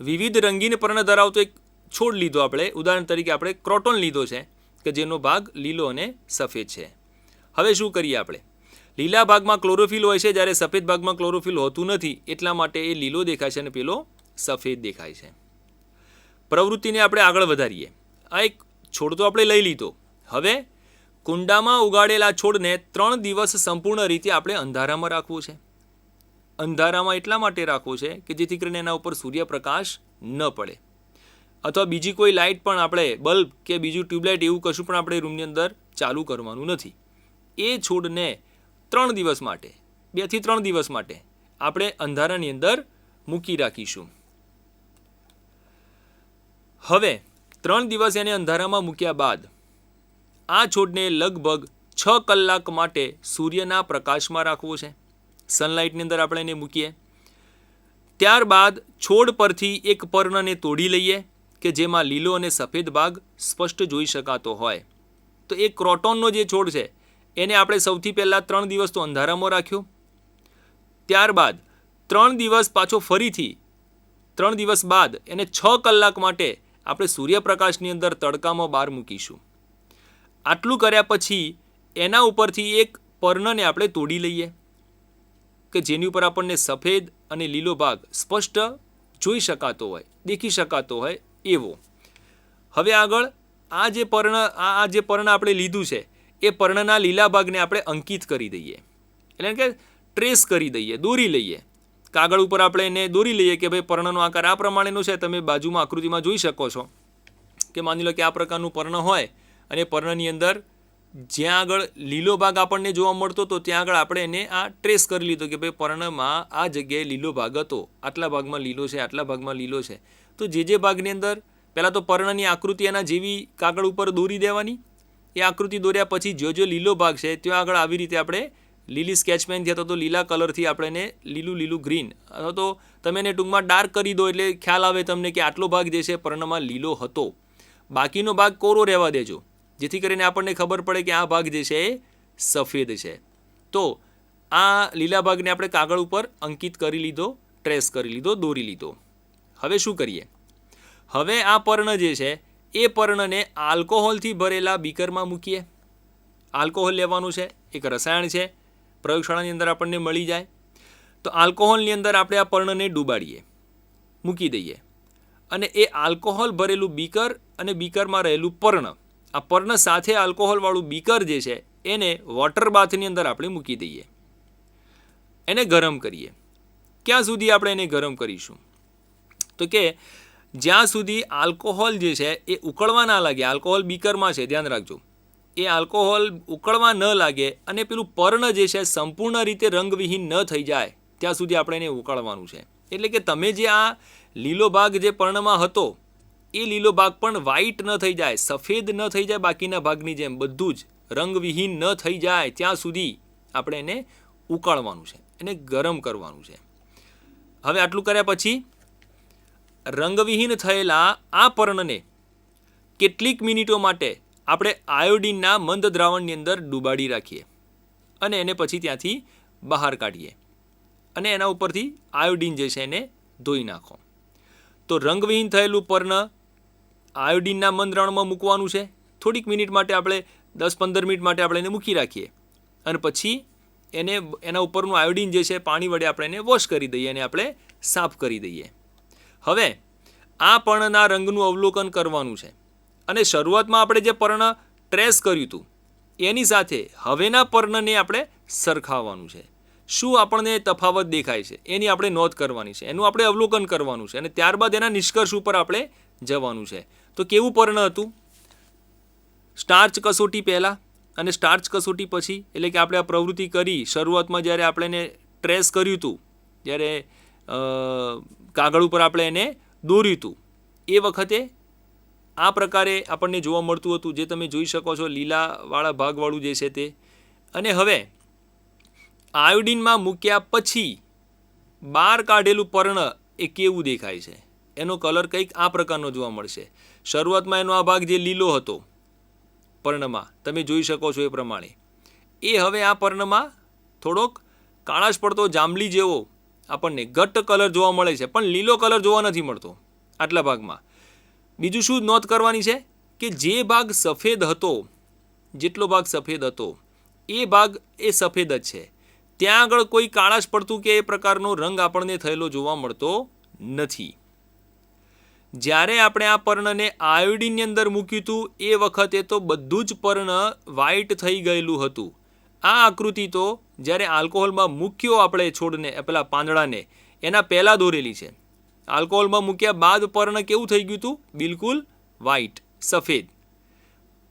વિવિધ રંગીન પર્ણ ધરાવતો એક છોડ લીધો આપણે. ઉદાહરણ તરીકે આપણે ક્રોટોન લીધો છે કે જેનો ભાગ લીલો અને સફેદ છે. હવે શું કરીએ આપણે? લીલા ભાગમાં ક્લોરોફિલ હોય છે, જ્યારે સફેદ ભાગમાં ક્લોરોફિલ હોતું નથી. એટલા માટે એ લીલો દેખાય છે અને પેલો સફેદ દેખાય છે. પ્રવૃત્તિને આપણે આગળ વધારીએ. આ એક છોડ તો આપણે લઈ લીધો. હવે કુંડામાં ઉગાડેલા છોડને 3 દિવસ સંપૂર્ણ રીતે આપણે અંધારામાં રાખવું છે. અંધારામાં એટલા માટે રાખવું છે કે જેથી કરીને એના ઉપર સૂર્યપ્રકાશ ન પડે, અથવા બીજી કોઈ લાઇટ પણ આપણે બલ્બ કે બીજું ટ્યુબલાઇટ એવું કશું પણ આપણે રૂમની અંદર ચાલુ કરવાનું નથી. એ છોડને 3 દિવસ માટે, 2 થી 3 દિવસ માટે આપણે અંધારાની અંદર મૂકી રાખીશું. હવે 3 દિવસ એને અંધારામાં મૂક્યા બાદ આ છોડને લગભગ 6 કલાક માટે સૂર્યના પ્રકાશમાં રાખવો છે. સનલાઇટની અંદર આપણે એને મૂકીએ. ત્યારબાદ છોડ પરથી એક પર્ણને તોડી લઈએ કે જેમાં લીલો અને સફેદ ભાગ સ્પષ્ટ જોઈ શકાતો હોય. તો એ ક્રોટોનનો જે છોડ છે એને આપણે સૌથી પહેલાં 3 દિવસ તો અંધારામાં રાખ્યો. ત્યારબાદ 3 દિવસ પાછો ફરીથી 3 દિવસ બાદ એને 6 કલાક માટે આપણે સૂર્યપ્રકાશની અંદર તડકામાં બહાર મૂકીશું. આટલું કર્યા પછી એના ઉપરથી એક પર્ણને આપણે તોડી લઈએ કે જેની ઉપર આપણને સફેદ અને લીલો ભાગ સ્પષ્ટ જોઈ શકાતો હોય, દેખી શકાતો હોય એવો. હવે આગળ આ જે પર્ણ આપણે લીધું છે એ પર્ણના લીલા ભાગને આપણે અંકિત કરી દઈએ, એટલે કે ટ્રેસ કરી દઈએ, દોરી લઈએ. કાગળ ઉપર આપણે એને દોરી લઈએ કે ભાઈ પર્ણનો આકાર આ પ્રમાણેનો છે. તમે બાજુમાં આકૃતિમાં જોઈ શકો છો કે માની લો કે આ પ્રકારનું પર્ણ હોય અને પર્ણની અંદર જ્યાં આગળ લીલો ભાગ આપણને જોવા મળતો હતો ત્યાં આગળ આપણે એને આ ટ્રેસ કરી લીધો કે ભાઈ પર્ણમાં આ જગ્યાએ લીલો ભાગ હતો, આટલા ભાગમાં લીલો છે, આટલા ભાગમાં લીલો છે. તો જે ભાગની અંદર પહેલાં તો પર્ણની આકૃતિ એના જેવી કાગળ ઉપર દોરી દેવાની. એ આકૃતિ દોર્યા પછી જો લીલો ભાગ છે ત્યાં આગળ આવી રીતે આપણે લીલી સ્કેચ પેનથી અથવા તો લીલા કલરથી આપણે એને લીલું ગ્રીન અથવા તો તમે એને ટૂંકમાં ડાર્ક કરી દો એટલે ખ્યાલ આવે તમને કે આટલો ભાગ જે છે પર્ણમાં લીલો હતો. બાકીનો ભાગ કોરો રહેવા દેજો, જેથી કરીને આપણને ખબર પડે કે આ ભાગ જે છે એ સફેદ છે. તો આ લીલા ભાગને આપણે કાગળ ઉપર અંકિત કરી લીધો, ટ્રેસ કરી લીધો, દોરી લીધો. હવે શું કરીએ? હવે આ પર્ણ જે છે એ પર્ણને આલ્કોહોલથી ભરેલા બીકરમાં મૂકીએ. આલ્કોહોલ લેવાનું છે, એક રસાયણ છે, પ્રયોગશાળાની અંદર આપણને મળી જાય. તો આલ્કોહોલની અંદર આપણે આ પર્ણને ડૂબાડીએ, મૂકી દઈએ, અને એ આલ્કોહોલ ભરેલું બીકર અને બીકરમાં રહેલું પર્ણ, આ પર્ણ સાથે આલ્કોહોલવાળું બીકર જે છે એને વોટર બાથની અંદર આપણે મૂકી દઈએ. એને ગરમ કરીએ. ક્યાં સુધી આપણે એને ગરમ કરીશું? તો કે જ્યાં સુધી આલ્કોહોલ જે છે એ ઉકળવા ના લાગે. આલ્કોહોલ બીકરમાં છે, ધ્યાન રાખજો. એ આલ્કોહોલ ઉકળવા ન લાગે અને પેલું પર્ણ જે છે સંપૂર્ણ રીતે રંગવિહીન ન થઈ જાય ત્યાં સુધી આપણે એને ઉકાળવાનું છે. એટલે કે તમે જે આ લીલો ભાગ જે પર્ણમાં હતો એ લીલો ભાગ પણ વ્હાઈટ ન થઈ જાય, સફેદ ન થઈ જાય, બાકીના ભાગની જેમ બધું જ રંગવિહીન ન થઈ જાય ત્યાં સુધી આપણે એને ઉકાળવાનું છે, એને ગરમ કરવાનું છે. હવે આટલું કર્યા પછી રંગવિહીન થયેલા આ પર્ણને કેટલીક મિનિટો માટે આપણે આયોડિનના મંદ દ્રાવણની અંદર ડૂબાડી રાખીએ અને એને પછી ત્યાંથી બહાર કાઢીએ અને એના ઉપરથી આયોડિન જે છે એને ધોઈ નાખો. તો રંગવિહીન થયેલું પર્ણ આયોડિનના મંદ દ્રાવણમાં મૂકવાનું છે. થોડીક મિનિટ માટે આપણે 10-15 મિનિટ માટે આપણે એને મૂકી રાખીએ અને પછી એને એના ઉપરનું આયોડિન જે છે પાણી વડે આપણે એને વોશ કરી દઈએ અને આપણે સાફ કરી દઈએ. હવે આ પર્ણના રંગનું અવલોકન કરવાનું છે અને શરૂઆતમાં આપણે જે પર્ણ ટ્રેસ કર્યું હતું એની સાથે હવેના પર્ણને આપણે સરખાવવાનું છે. શું આપણને તફાવત દેખાય છે એની આપણે નોંધ કરવાની છે, એનું આપણે અવલોકન કરવાનું છે અને ત્યારબાદ એના નિષ્કર્ષ ઉપર આપણે જવાનું છે. તો કેવું પર્ણ હતું સ્ટાર્ચ કસોટી પહેલાં અને સ્ટાર્ચ કસોટી પછી? એટલે કે આપણે આ પ્રવૃત્તિ કરી શરૂઆતમાં જ્યારે આપણે એને ટ્રેસ કર્યું હતું, જ્યારે કાગળ ઉપર આપણે એને દોર્યું હતું એ વખતે આ પ્રકારે આપણને જોવા મળતું હતું, જે તમે જોઈ શકો છો લીલાવાળા ભાગવાળું જે છે તે. અને હવે આયોડિનમાં મૂક્યા પછી બહાર કાઢેલું પર્ણ એ કેવું દેખાય છે? એનો કલર કંઈક આ પ્રકારનો જોવા મળશે. શરૂઆતમાં એનો આ ભાગ જે લીલો હતો પર્ણમાં તમે જોઈ શકો છો એ પ્રમાણે, એ હવે આ પર્ણમાં થોડોક કાળાશ પડતો જાંબલી જેવો આપણને ઘટ્ટ કલર જોવા મળે છે, પણ લીલો કલર જોવા નથી મળતો આટલા ભાગમાં. બીજું શું નોંધ કરવાની છે કે જે ભાગ સફેદ હતો, જેટલો ભાગ સફેદ હતો એ ભાગ એ સફેદ જ છે. ત્યાં આગળ કોઈ કાળાશ પડતું કે એ પ્રકારનો રંગ આપણને થયેલો જોવા મળતો નથી. જ્યારે આપણે આ પર્ણને આયોડિનની અંદર મૂક્યું હતું એ વખતે તો બધું જ પર્ણ વ્હાઈટ થઈ ગયેલું હતું. આ આકૃતિ તો જ્યારે આલ્કોહોલમાં મૂક્યો આપણે છોડને, પેલા પાંદડાને, એના પહેલાં દોરેલી છે. આલ્કોહોલમાં મૂક્યા બાદ પર્ણ કેવું થઈ ગયું હતું? બિલકુલ વ્હાઈટ, સફેદ.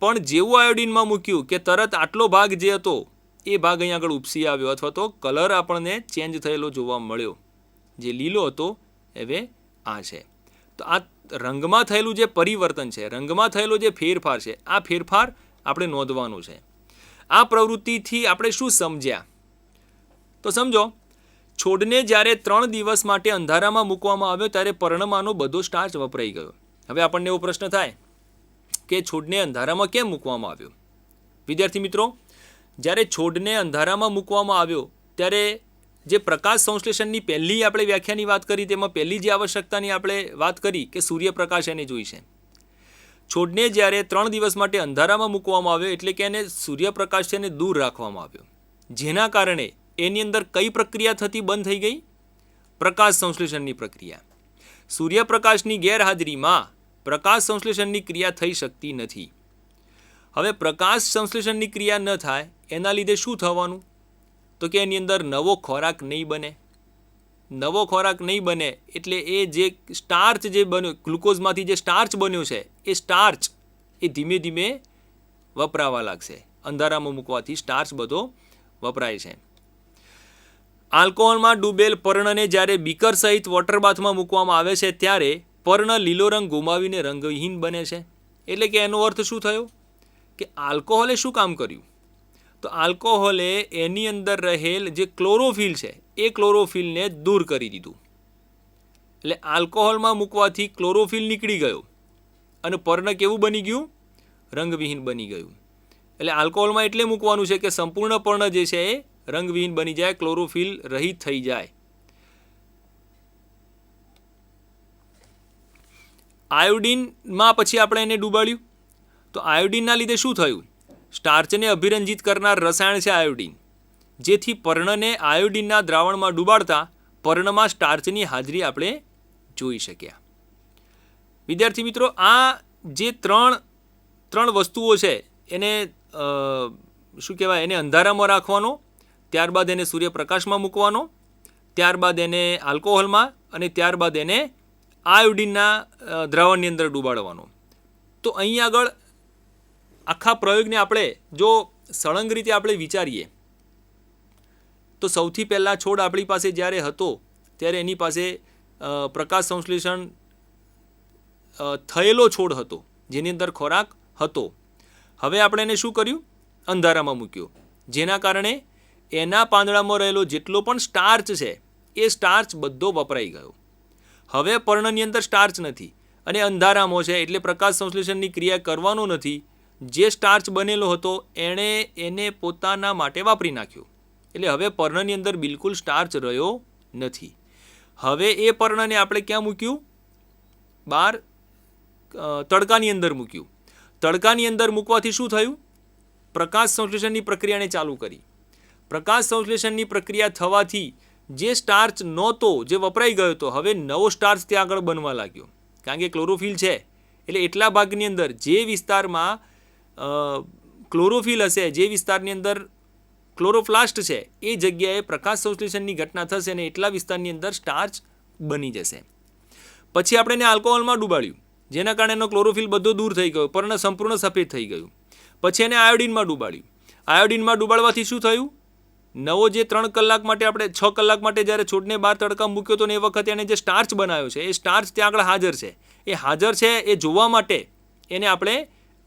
પણ જેવું આયોડિનમાં મૂક્યું કે તરત આટલો ભાગ જે હતો એ ભાગ અહીં આગળ ઉપસી આવ્યો અથવા તો કલર આપણને ચેન્જ થયેલો જોવા મળ્યો. જે લીલો હતો હવે આ છે. તો આ રંગમાં થયેલું જે પરિવર્તન છે, રંગમાં થયેલો જે ફેરફાર છે, આ ફેરફાર આપણે નોંધવાનો છે. આ પ્રવૃત્તિથી આપણે શું સમજ્યા? તો સમજો, છોડને જ્યારે 3 દિવસ માટે અંધારામાં મૂકવામાં આવ્યો ત્યારે પર્ણમાંનો બધો સ્ટાર્ચ વપરાઈ ગયો. હવે આપણને એવો પ્રશ્ન થાય કે છોડને અંધારામાં કેમ મૂકવામાં આવ્યો? વિદ્યાર્થી મિત્રો, જ્યારે છોડને અંધારામાં મૂકવામાં આવ્યો ત્યારે જે પ્રકાશ સંશ્લેષણની પહેલી આપણે વ્યાખ્યાની વાત કરી તેમાં પહેલી જે આવશ્યકતાની આપણે વાત કરી કે સૂર્યપ્રકાશ એને જોઈશે. છોડને જ્યારે 3 દિવસ માટે અંધારામાં મૂકવામાં આવ્યો એટલે કે એને સૂર્યપ્રકાશથી એને દૂર રાખવામાં આવ્યો, જેના કારણે એની અંદર કઈ પ્રક્રિયા થતી બંધ થઈ ગઈ? પ્રકાશ સંશ્લેષણની પ્રક્રિયા. સૂર્યપ્રકાશની ગેરહાજરીમાં પ્રકાશ સંશ્લેષણની ક્રિયા થઈ શકતી નથી. હવે પ્રકાશ સંશ્લેષણની ક્રિયા ન થાય એના લીધે શું થવાનું? તો કે એની અંદર નવો ખોરાક નહીં બને. નવો ખોરાક નહીં બને એટલે એ જે સ્ટાર્ચ જે બન્યો, ગ્લુકોઝમાંથી જે સ્ટાર્ચ બન્યો છે એ સ્ટાર્ચ એ ધીમે ધીમે વપરાવા લાગશે. અંધારામાં મૂકવાથી સ્ટાર્ચ બધો વપરાય છે. આલ્કોહોલમાં ડૂબેલ પર્ણને જ્યારે બીકર સહિત વોટર બાથમાં મૂકવામાં આવે છે ત્યારે પર્ણ લીલો રંગ ગુમાવીને રંગહીન બને છે. એટલે કે એનો અર્થ શું થયો કે આલ્કોહોલે શું કામ કર્યું? તો આલ્કોહોલે એની અંદર રહેલ જે ક્લોરોફિલ છે એ ક્લોરોફિલને દૂર કરી દીધું. એટલે આલ્કોહોલમાં મૂકવાથી ક્લોરોફિલ નીકળી ગયો અને પર્ણ કેવું બની ગયું? રંગવિહીન બની ગયું. એટલે આલ્કોહોલમાં એટલે મૂકવાનું છે કે સંપૂર્ણ પર્ણ જે છે એ રંગવિહીન બની જાય, ક્લોરોફિલ રહિત થઈ જાય. આયોડિનમાં પછી આપણે એને ડૂબાડ્યું. તો આયોડિનના લીધે શું થયું? સ્ટાર્ચને અભિરંજિત કરનાર રસાયણ છે આયોડિન, જેથી પર્ણને આયોડિનના દ્રાવણમાં ડૂબાડતા પર્ણમાં સ્ટાર્ચની હાજરી આપણે જોઈ શક્યા. વિદ્યાર્થી મિત્રો, આ જે ત્રણ વસ્તુઓ છે એને શું કહેવાય, એને અંધારામાં રાખવાનો, ત્યારબાદ એને સૂર્યપ્રકાશમાં મૂકવાનો, ત્યારબાદ એને આલ્કોહોલમાં અને ત્યારબાદ એને આયોડિનના દ્રાવણની અંદર ડૂબાડવાનો. તો અહીં આગળ આખા પ્રયોગને આપણે જો સળંગ રીતે આપણે વિચારીએ તો સૌથી પહેલાં છોડ આપણી પાસે જ્યારે હતો ત્યારે એની પાસે પ્રકાશ સંશ્લેષણ થયેલો છોડ હતો, જેની અંદર ખોરાક હતો. હવે આપણે એને શું કર્યું? અંધારામાં મૂક્યો, જેના કારણે એના પાંદડામાં રહેલો જેટલો પણ સ્ટાર્ચ છે એ સ્ટાર્ચ બધો વપરાઈ ગયો. હવે પર્ણની અંદર સ્ટાર્ચ નથી અને અંધારામાં છે, એટલે પ્રકાશ સંશ્લેષણની ક્રિયા કરવાનો નથી. જે સ્ટાર્ચ બનેલો હતો એને પોતાના માટે વાપરી નાખ્યો. એટલે હવે પર્ણની અંદર બિલકુલ સ્ટાર્ચ રહ્યો નથી. હવે એ પર્ણને આપણે ક્યાં મૂક્યું? બહાર તડકાની અંદર મૂક્યું. તડકાની અંદર મૂકવાથી શું થયું? પ્રકાશ સંશ્લેષણની પ્રક્રિયાને ચાલુ કરી. પ્રકાશ સંશ્લેષણની પ્રક્રિયા થવાથી જે સ્ટાર્ચ નહોતો, જે વપરાઈ ગયો હતો, હવે નવો સ્ટાર્ચ ત્યાં આગળ બનવા લાગ્યો. કારણ કે ક્લોરોફિલ છે એટલે એટલા ભાગની અંદર જે વિસ્તારમાં ક્લોરોફિલ હશે, જે વિસ્તારની અંદર ક્લોરોપ્લાસ્ટ છે, એ જગ્યાએ પ્રકાશ સંશ્લેષણની ઘટના થશે અને એટલા વિસ્તારની અંદર સ્ટાર્ચ બની જશે. પછી આપણે એને આલ્કોહોલમાં ડૂબાડ્યું, જેના કારણે એનો ક્લોરોફિલ બધો દૂર થઈ ગયો, પર્ણ સંપૂર્ણ સફેદ થઈ ગયું. પછી એને આયોડિનમાં ડૂબાડ્યું. આયોડિનમાં ડૂબાડવાથી શું થયું? નવો જે 3 કલાક માટે આપણે 6 કલાક માટે જ્યારે છોડને બહાર તડકા મૂક્યો હતો ને એ વખતે એને જે સ્ટાર્ચ બનાવ્યો છે એ સ્ટાર્ચ ત્યાં આગળ હાજર છે. એ હાજર છે એ જોવા માટે એને આપણે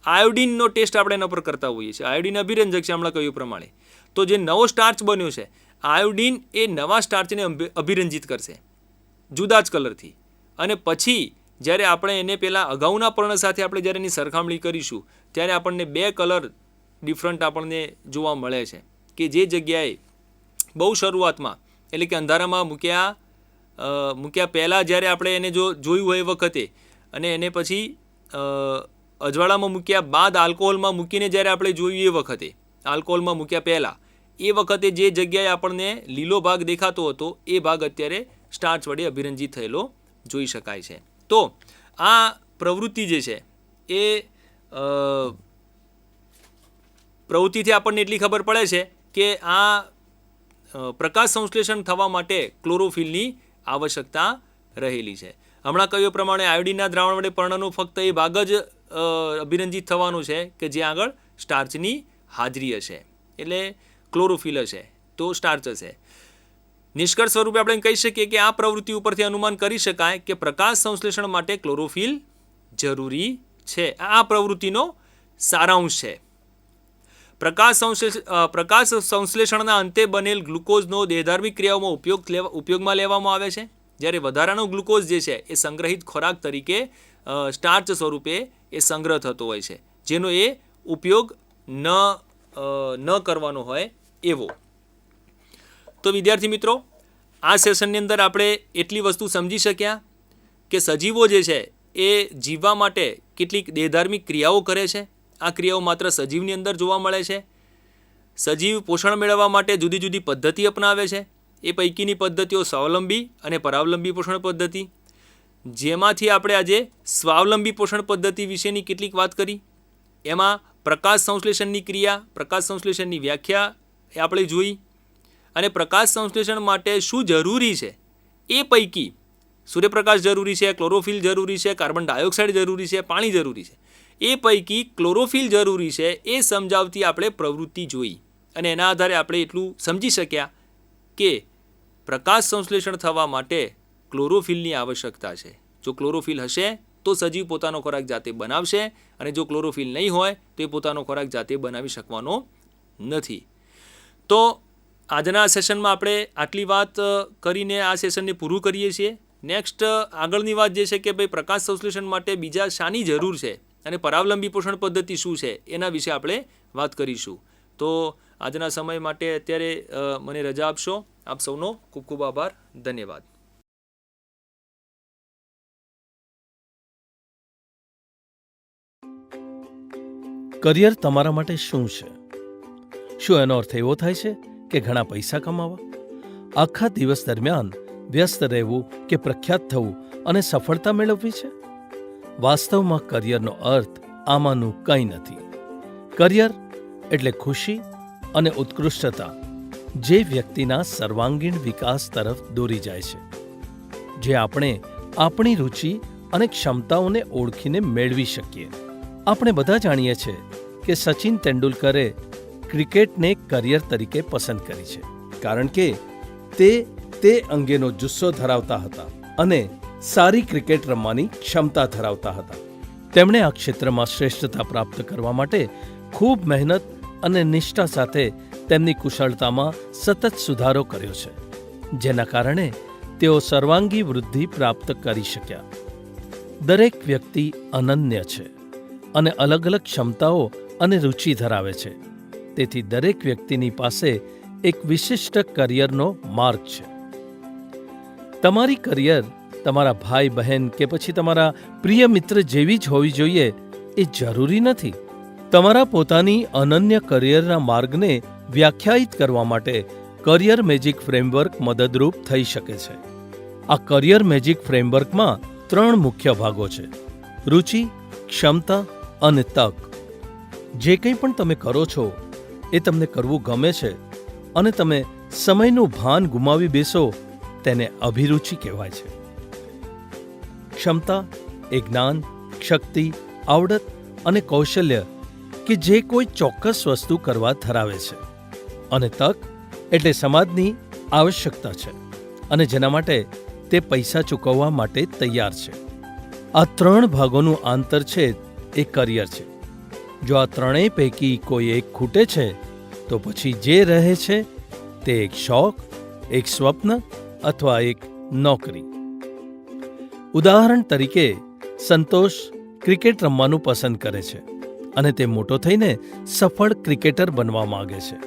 આયોડિનનો ટેસ્ટ આપણે એના પર કરતા હોઈએ છીએ. આયોડિન અભિરંજક છે હમણાં કહ્યું પ્રમાણે. તો જે નવો સ્ટાર્ચ બન્યો છે, આયોડિન એ નવા સ્ટાર્ચને અભિરંજિત કરશે જુદા જ કલરથી. અને પછી જ્યારે આપણે એને પહેલાં અગાઉના પર્ણ સાથે આપણે જ્યારે એની સરખામણી કરીશું ત્યારે આપણને 2 કલર ડિફરન્ટ આપણને જોવા મળે છે કે જે જગ્યાએ બહુ શરૂઆતમાં એટલે કે અંધારામાં મૂક્યા પહેલાં જ્યારે આપણે એને જો જોયું હોય એ વખતે અને એને પછી અજવાળામાં મૂક્યા બાદ આલ્કોહોલમાં મૂકીને જ્યારે આપણે જોયું એ વખતે, આલ્કોહોલમાં મૂક્યા પહેલાં એ વખતે જે જગ્યાએ આપણને લીલો ભાગ દેખાતો હતો એ ભાગ અત્યારે સ્ટાર્ચ વડે અભિરંજિત થયેલો જોઈ શકાય છે. તો આ પ્રવૃત્તિ જે છે એ પ્રવૃત્તિથી આપણને એટલી ખબર પડે છે કે આ પ્રકાશ સંશ્લેષણ થવા માટે ક્લોરોફિલની આવશ્યકતા રહેલી છે. હમણાં કહ્યું પ્રમાણે આયોડિનના દ્રાવણ વડે પર્ણનો ફક્ત એ ભાગ જ અભિરંજિત થવાનું છે કે જ્યાં આગળ સ્ટાર્ચની હાજરી હશે, એટલે ક્લોરોફિલ હશે તો સ્ટાર્ચ હશે. નિષ્કર્ષ સ્વરૂપે આપણે કહી શકીએ કે આ પ્રવૃત્તિ ઉપરથી અનુમાન કરી શકાય કે પ્રકાશ સંશ્લેષણ માટે ક્લોરોફિલ જરૂરી છે. આ પ્રવૃત્તિનો સારાંશ છે. પ્રકાશ સંશ્લેષણના અંતે બનેલ ગ્લુકોઝનો દેહધાર્મિક ક્રિયાઓમાં ઉપયોગમાં લેવામાં આવે છે. જ્યારે વધારાનો ગ્લુકોઝ જે છે એ સંગ્રહિત ખોરાક તરીકે સ્ટાર્ચ સ્વરૂપે એ સંગ્રહ થતો હોય છે, જેનો એ ઉપયોગ ન કરવાનો હોય એવો. તો વિદ્યાર્થી મિત્રો, આ સેશનની અંદર આપણે એટલી વસ્તુ સમજી શક્યા કે સજીવો જે છે એ જીવવા માટે કેટલીક દેહધાર્મિક ક્રિયાઓ કરે છે. આ ક્રિયાઓ માત્ર સજીવની અંદર જોવા મળે છે. સજીવ પોષણ મેળવવા માટે જુદી જુદી પદ્ધતિ અપનાવે છે. એ પૈકીની પદ્ધતિઓ સ્વાવલંબી અને પરાવલંબી પોષણ પદ્ધતિ, જેમાંથી આપણે આજે સ્વાવલંબી પોષણ પદ્ધતિ વિશેની કેટલીક વાત કરી. એમાં પ્રકાશ સંશ્લેષણની ક્રિયા, પ્રકાશ સંશ્લેષણની વ્યાખ્યા એ આપણે જોઈ અને પ્રકાશ સંશ્લેષણ માટે શું જરૂરી છે એ પૈકી સૂર્યપ્રકાશ જરૂરી છે, ક્લોરોફિલ જરૂરી છે, કાર્બન ડાયોક્સાઇડ જરૂરી છે, પાણી જરૂરી છે. એ પૈકી ક્લોરોફિલ જરૂરી છે એ સમજાવતી આપણે પ્રવૃત્તિ જોઈ અને એના આધારે આપણે એટલું સમજી શક્યા કે પ્રકાશ સંશ્લેષણ થવા માટે ક્લોરોફિલની આવશ્યકતા છે. જો ક્લોરોફિલ હશે તો સજીવ પોતાનો ખોરાક જાતે બનાવશે અને જો ક્લોરોફિલ નહીં હોય તો એ પોતાનો ખોરાક જાતે બનાવી શકવાનો નથી. તો આજના સેશનમાં આપણે આટલી વાત કરીને આ સેશનને પૂરું કરીએ છીએ. નેક્સ્ટ આગળની વાત જે છે કે ભાઈ પ્રકાશ સંશ્લેષણ માટે બીજા શાની જરૂર છે અને પરાવલંબી પોષણ પદ્ધતિ શું છે એના વિશે આપણે વાત કરીશું. તો આજના સમય માટે અત્યારે મને રજા આપશો. આપ સૌનો ખૂબ ખૂબ આભાર. ધન્યવાદ. કરિયર તમારા માટે શું છે? શું એનો અર્થ એવો થાય છે કે ઘણા પૈસા કમાવા, આખા દિવસ દરમિયાન વ્યસ્ત રહેવું કે પ્રખ્યાત થવું અને સફળતા મેળવવી છે? વાસ્તવમાં કરિયરનો અર્થ આમાંનું કંઈ નથી. કરિયર એટલે ખુશી અને ઉત્કૃષ્ટતા જે વ્યક્તિના સર્વાંગીણ વિકાસ તરફ દોરી જાય છે, જે આપણે આપણી રુચિ અને ક્ષમતાઓને ઓળખીને મેળવી શકીએ. આપણે બધા જાણીએ છીએ કે સચિન તેંડુલકરે ક્રિકેટને કરિયર તરીકે પસંદ કરી છે કારણ કે તે અંગેનો જુસ્સો ધરાવતા હતા અને સારી ક્રિકેટ રમવાની ક્ષમતા ધરાવતા હતા. તેમણે આ ક્ષેત્રમાં શ્રેષ્ઠતા પ્રાપ્ત કરવા માટે ખૂબ મહેનત અને નિષ્ઠા સાથે તેમની કુશળતામાં સતત સુધારો કર્યો છે, જેના કારણે તેઓ સર્વાંગી વૃદ્ધિ પ્રાપ્ત કરી શક્યા. દરેક વ્યક્તિ અનન્ય છે અને અલગ અલગ ક્ષમતાઓ અને રુચિ ધરાવે છે. તેથી દરેક વ્યક્તિની પાસે એક વિશિષ્ટ કરિયરનો માર્ગ છે. તમારી કરિયર તમારા ભાઈ બહેન કે પછી તમારા પ્રિય મિત્ર જેવી જ હોવી જોઈએ એ જરૂરી નથી. તમારા પોતાની અનન્ય કરિયરના માર્ગને વ્યાખ્યાયિત કરવા માટે કરિયર મેજિક ફ્રેમવર્ક મદદરૂપ થઈ શકે છે. આ કરિયર મેજિક ફ્રેમવર્કમાં 3 મુખ્ય ભાગો છે: રુચિ, ક્ષમતા અને તક. જે કંઈ પણ તમે કરો છો એ તમને કરવું ગમે છે અને તમે સમયનું ભાન ગુમાવી બેસો તેને અભિરુચિ કહેવાય છે. ક્ષમતા એ જ્ઞાન, શક્તિ, આવડત અને કૌશલ્ય કે જે કોઈ ચોક્કસ વસ્તુ કરવા ધરાવે છે. અને તક એટલે સમાજની આવશ્યકતા છે અને જેના માટે તે પૈસા ચૂકવવા માટે તૈયાર છે. આ 3 ભાગોનું આંતરછેદ એ કરિયર છે. જો આ ત્રણેય પૈકી કોઈ એક ખૂટે છે તો પછી જે રહે છે તે એક શોખ, એક સ્વપ્ન અથવા એક નોકરી. ઉદાહરણ તરીકે સંતોષ ક્રિકેટ રમવાનું પસંદ કરે છે અને તે મોટો થઈને સફળ ક્રિકેટર બનવા માંગે છે.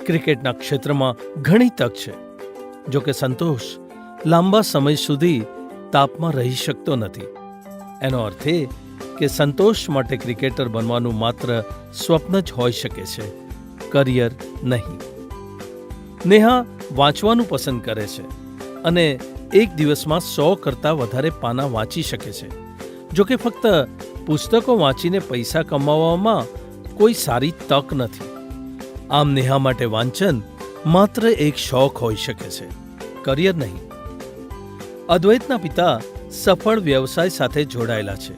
ક્રિકેટના ક્ષેત્રમાં ઘણી તક છે. જો કે સંતોષ લાંબા સમય સુધી તાપમાં રહી શકતો નથી. એનો અર્થ એ કે સંતોષ માટે ક્રિકેટર બનવાનું માત્ર સ્વપ્ન જ હોઈ શકે છે, કરિયર નહીં. નેહા વાંચવાનું પસંદ કરે છે અને એક દિવસમાં 100 કરતાં વધારે પાના વાંચી શકે છે. જો કે ફક્ત પુસ્તકો વાંચીને પૈસા કમાવવામાં કોઈ સારી તક નથી. આમ નેહા માટે વાંચન માત્ર એક શોખ હોઈ શકે છે, કરિયર નહીં. અદ્વૈતના પિતા સફળ વ્યવસાય સાથે જોડાયેલા છે.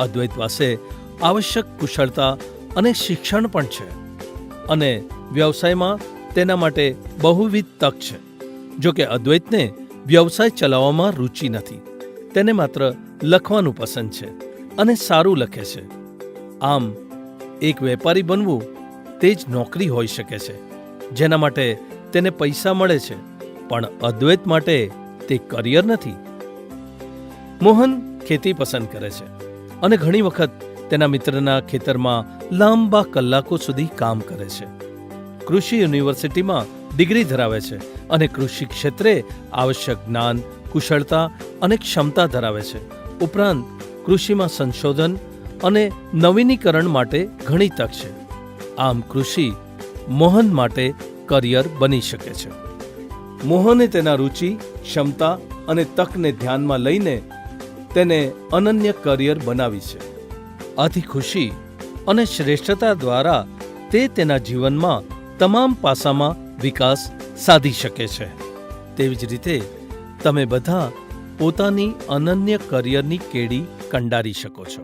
અદ્વૈત પાસે આવશ્યક કુશળતા અને શિક્ષણ પણ છે અને વ્યવસાયમાં તેના માટે બહુવિધ તક છે. જો કે અદ્વૈતને વ્યવસાય ચલાવવામાં રુચિ નથી. તેને માત્ર લખવાનું પસંદ છે અને સારું લખે છે. આમ એક વેપારી બનવું તે જ નોકરી હોઈ શકે છે જેના માટે તેને પૈસા મળે છે, પણ અદ્વૈત માટે તે કરિયર નથી. મોહન ખેતી પસંદ કરે છે અને ઘણી વખત તેના મિત્રના ખેતરમાં લાંબા કલાકો સુધી કામ કરે છે. કૃષિ યુનિવર્સિટીમાં ડિગ્રી ધરાવે છે અને કૃષિ ક્ષેત્રે આવશ્યક જ્ઞાન, કુશળતા અને ક્ષમતા ધરાવે છે. ઉપરાંત કૃષિમાં સંશોધન અને નવીનીકરણ માટે ઘણી તક છે. આમ કૃષિ મોહન માટે કરિયર બની શકે છે. મોહને તેના રુચિ, ક્ષમતા અને તકને ધ્યાનમાં લઈને તેને અનન્ય કરિયર બનાવી છે. આથી ખુશી અને શ્રેષ્ઠતા દ્વારા તે તેના જીવનમાં તમામ પાસામાં વિકાસ સાધી શકે છે. તેવી જ રીતે તમે બધા પોતાની અનન્ય કરિયરની કેડી કંડારી શકો છો.